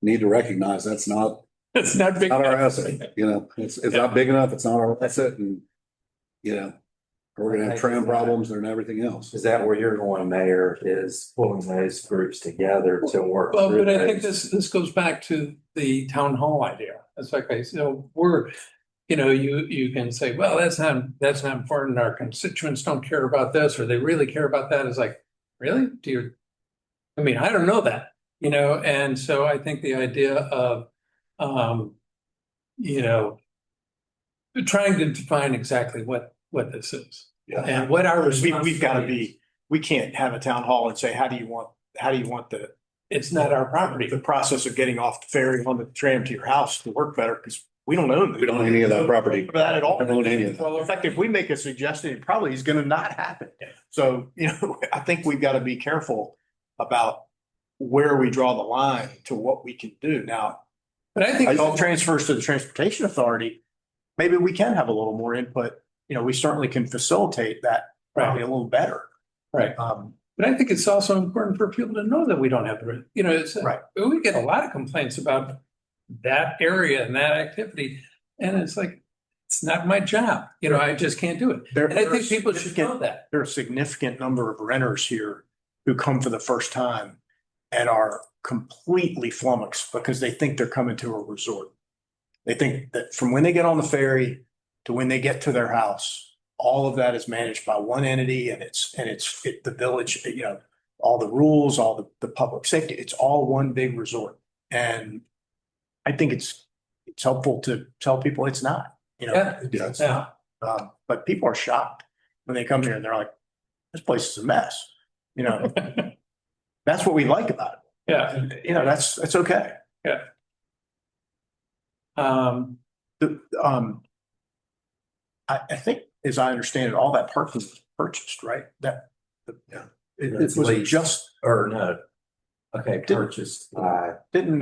need to recognize that's not It's not big. our asset. It's not big enough. It's not our asset. And, we're going to have tram problems and everything else. Is that where you're going, Mayor, is pulling those groups together to work? Well, through but I think those? this goes back to the town hall idea. It's like, you can say, well, that's not important. Our constituents don't care about this, or they really care about that. It's like, really? I don't know that, and so I think the idea of, trying to define exactly what this is. Yeah. And what our We've got to be, we can't have a town hall and say, how do you want it's not our property. the process of getting off the ferry on the tram to your house to work better? Because we don't own. We don't own any of that property. For that at all. We don't own any of that. Well, in fact, if we make a suggestion, it probably is going to not happen. So, I think we've got to be careful about where we draw the line to what we can do. Now, But I think it all transfers to the transportation authority. Maybe we can have a little more input. We certainly can facilitate that probably a little better. right. But I think it's also important for people to know that we don't have the, it's Right. We get a lot of complaints about that area and that activity, and it's like, it's not my job. I just can't do it. And I think people should know that. There are a significant number of renters here who come for the first time and are completely flummoxed because they think they're coming to a resort. They think that from when they get on the ferry to when they get to their house, all of that is managed by one entity, and it's the village, all the rules, all the public safety, it's all one big resort. And I think it's helpful to tell people it's not, you know. Yeah. It's not. But people are shocked when they come here and they're like, this place is a mess, you know. That's what we like about it. Yeah. You know, that's okay. The, I think, as I understand it, all that parking was purchased, right? Yeah. It It's was leased. just, Or no. Okay, purchased by, didn't,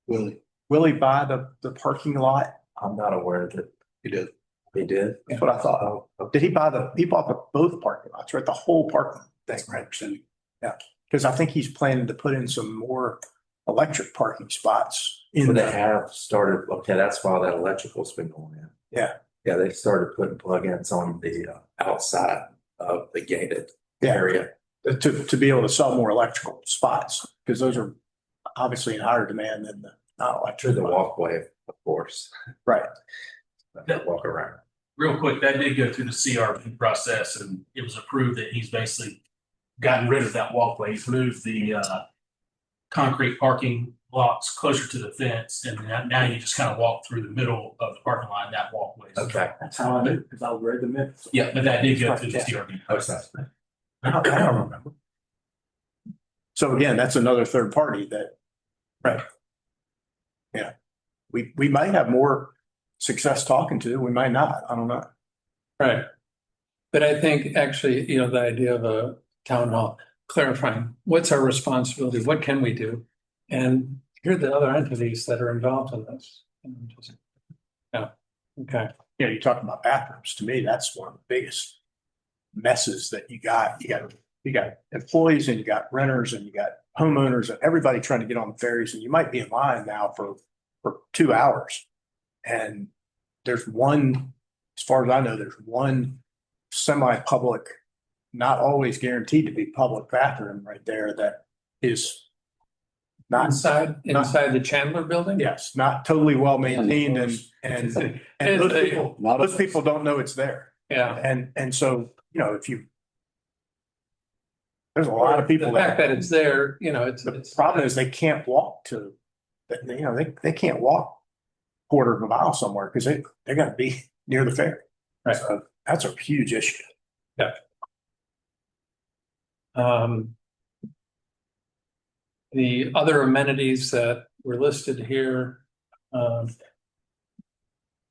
Willie buy the parking lot? I'm not aware that He did. he did. That's what I thought. Oh, okay. Did he bought both parking lots, right? The whole parking thing, right? Yeah, because I think he's planning to put in some more electric parking spots So in they the, have started, okay, that's why that electrical's been going in. yeah, Yeah, they started putting plugins on the outside of the gated Yeah. area. to be able to sell more electrical spots, because those are obviously in higher demand than the not Through electric. the walkway, of course. Right. Walk around. Real quick, that did go through the CRP process and it was approved that he's basically gotten rid of that walkway. He's moved the concrete parking blocks closer to the fence, and now you just kind of walk through the middle of the parking lot, and that walkway. Okay. That's how I knew, because I read the minutes. Yeah, but that did go through the CRP process. I don't remember. So again, that's another third party that, right. Yeah, we might have more success talking to, we might not, I don't know. Right. But I think actually, you know, the idea of a town hall, clarifying what's our responsibility, what can we do? And here are the other entities that are involved in this. Yeah, okay. You know, you talk about bathrooms, to me, that's one of the biggest messes that you got. You got employees and you got renters and you got homeowners and everybody trying to get on the ferries, and you might be in line now for 2 hours. And there's one, as far as I know, there's one semi-public, not always guaranteed to be public bathroom right there that is not, Inside the Chandler building? yes, not totally well maintained and those people don't know it's there. Yeah. And so, you know, there's a lot of people The fact that it's there, you know, the it's. problem is they can't walk to, you know, they can't walk quarter of a mile somewhere because they gotta be near the ferry. Right. So that's a huge issue. The other amenities that were listed here, you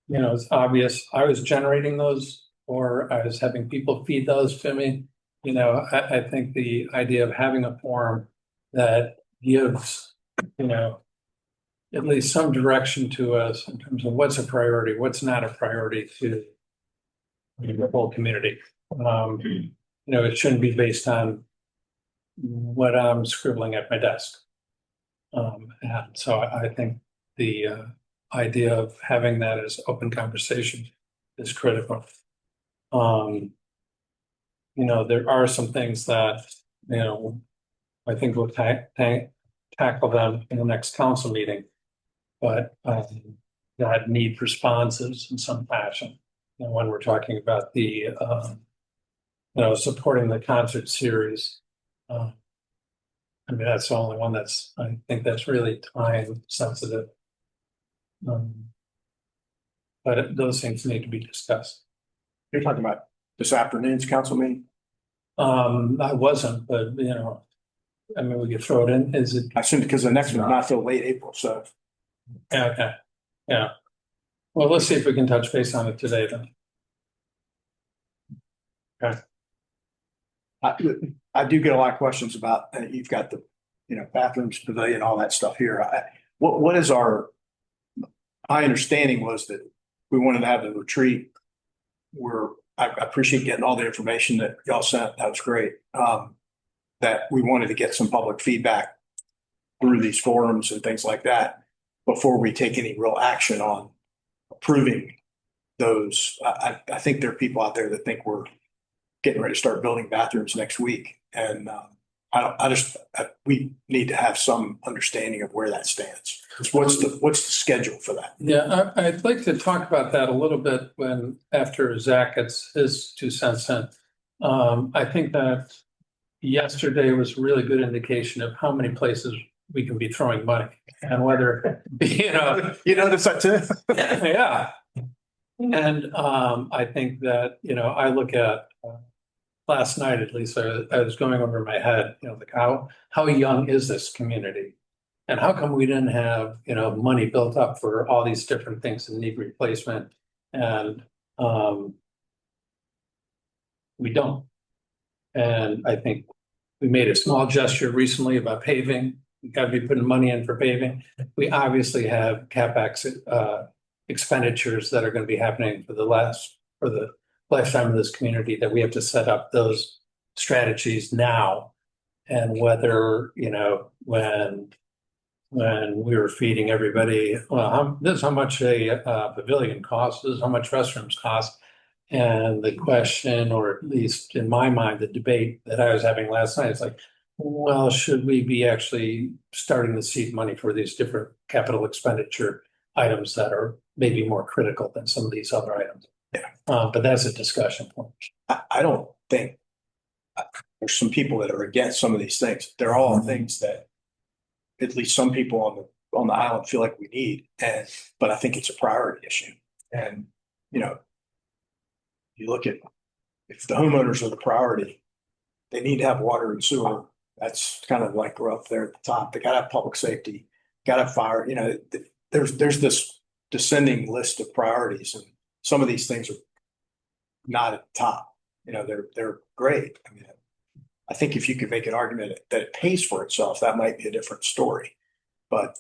know, it's obvious. I was generating those, or I was having people feed those to me. You know, I think the idea of having a forum that gives, you know, at least some direction to us in terms of what's a priority, what's not a priority to the whole community. You know, it shouldn't be based on what I'm scribbling at my desk. And so I think the idea of having that as open conversation is critical. You know, there are some things that, you know, I think we'll tackle them in the next council meeting, but that need responses in some fashion. You know, when we're talking about the, you know, supporting the concert series. I mean, that's the only one I think that's really time sensitive. But those things need to be discussed. You're talking about this afternoon's council meeting? I wasn't, but you know, I mean, we could throw it in. Is it? I assume because the next one's not till late April, so. Yeah, okay. Yeah. Well, let's see if we can touch base on it today then. Okay. I do get a lot of questions about, you've got the, you know, bathrooms, pavilion, all that stuff here. What is my understanding was that we wanted to have the retreat where I appreciate getting all the information that y'all sent. That was great. That we wanted to get some public feedback through these forums and things like that before we take any real action on approving those. I think there are people out there that think we're getting ready to start building bathrooms next week. And we need to have some understanding of where that stands. What's the schedule for that? Yeah, I'd like to talk about that a little bit after Zach gets his 2 cents in. I think that yesterday was a really good indication of how many places we can be throwing money and whether, you know, You notice that too? yeah. And I think that, you know, I look at last night, at least I was going over my head, you know, like how young is this community? And how come we didn't have, you know, money built up for all these different things that need replacement? And we don't. And I think we made a small gesture recently about paving. We got to be putting money in for paving. We obviously have CapEx expenditures that are going to be happening for the lifetime of this community that we have to set up those strategies now. And whether, you know, when we were feeding everybody, well, this is how much a pavilion costs, this is how much restrooms cost. And the question, or at least in my mind, the debate that I was having last night is like, well, should we be actually starting to seed money for these different capital expenditure items that are maybe more critical than some of these other items? Yeah. But that's a discussion point. I don't think there's some people that are against some of these things. They're all things that at least some people on the island feel like we need. But I think it's a priority issue. And, you know, you look at if the homeowners are the priority, they need to have water and sewer. That's kind of like we're up there at the top. They got to have public safety, got to have fire. You know, there's this descending list of priorities, and some of these things are not at the top. You know, they're great. I mean, I think if you could make an argument that it pays for itself, that might be a different story. But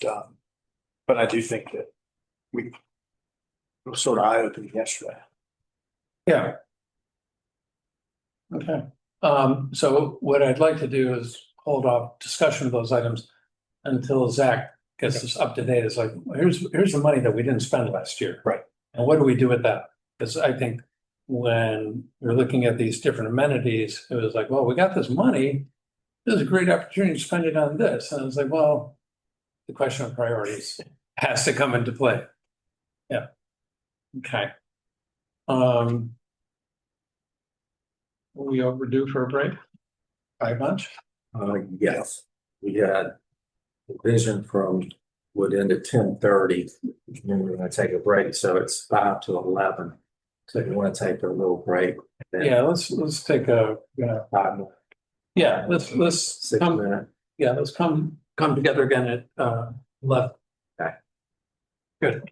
I do think that we were sort of eye-opening yesterday. Yeah. Okay. So what I'd like to do is hold off discussion of those items until Zach gets us up to date. It's like, here's the money that we didn't spend last year. Right. And what do we do with that? Because I think when we're looking at these different amenities, it was like, well, we got this money. This is a great opportunity to spend it on this. And it's like, well, the question of priorities has to come into play. Yeah. Okay. Are we overdue for a break? By much? Yes, we had a vision from would end at 10:30. And we're gonna take a break, so it's 5 to 11. So if you want to take a little break. then Yeah, let's take a, 5 more, yeah, let's 6 come, minutes. yeah, let's come together again at 11. Okay. Good.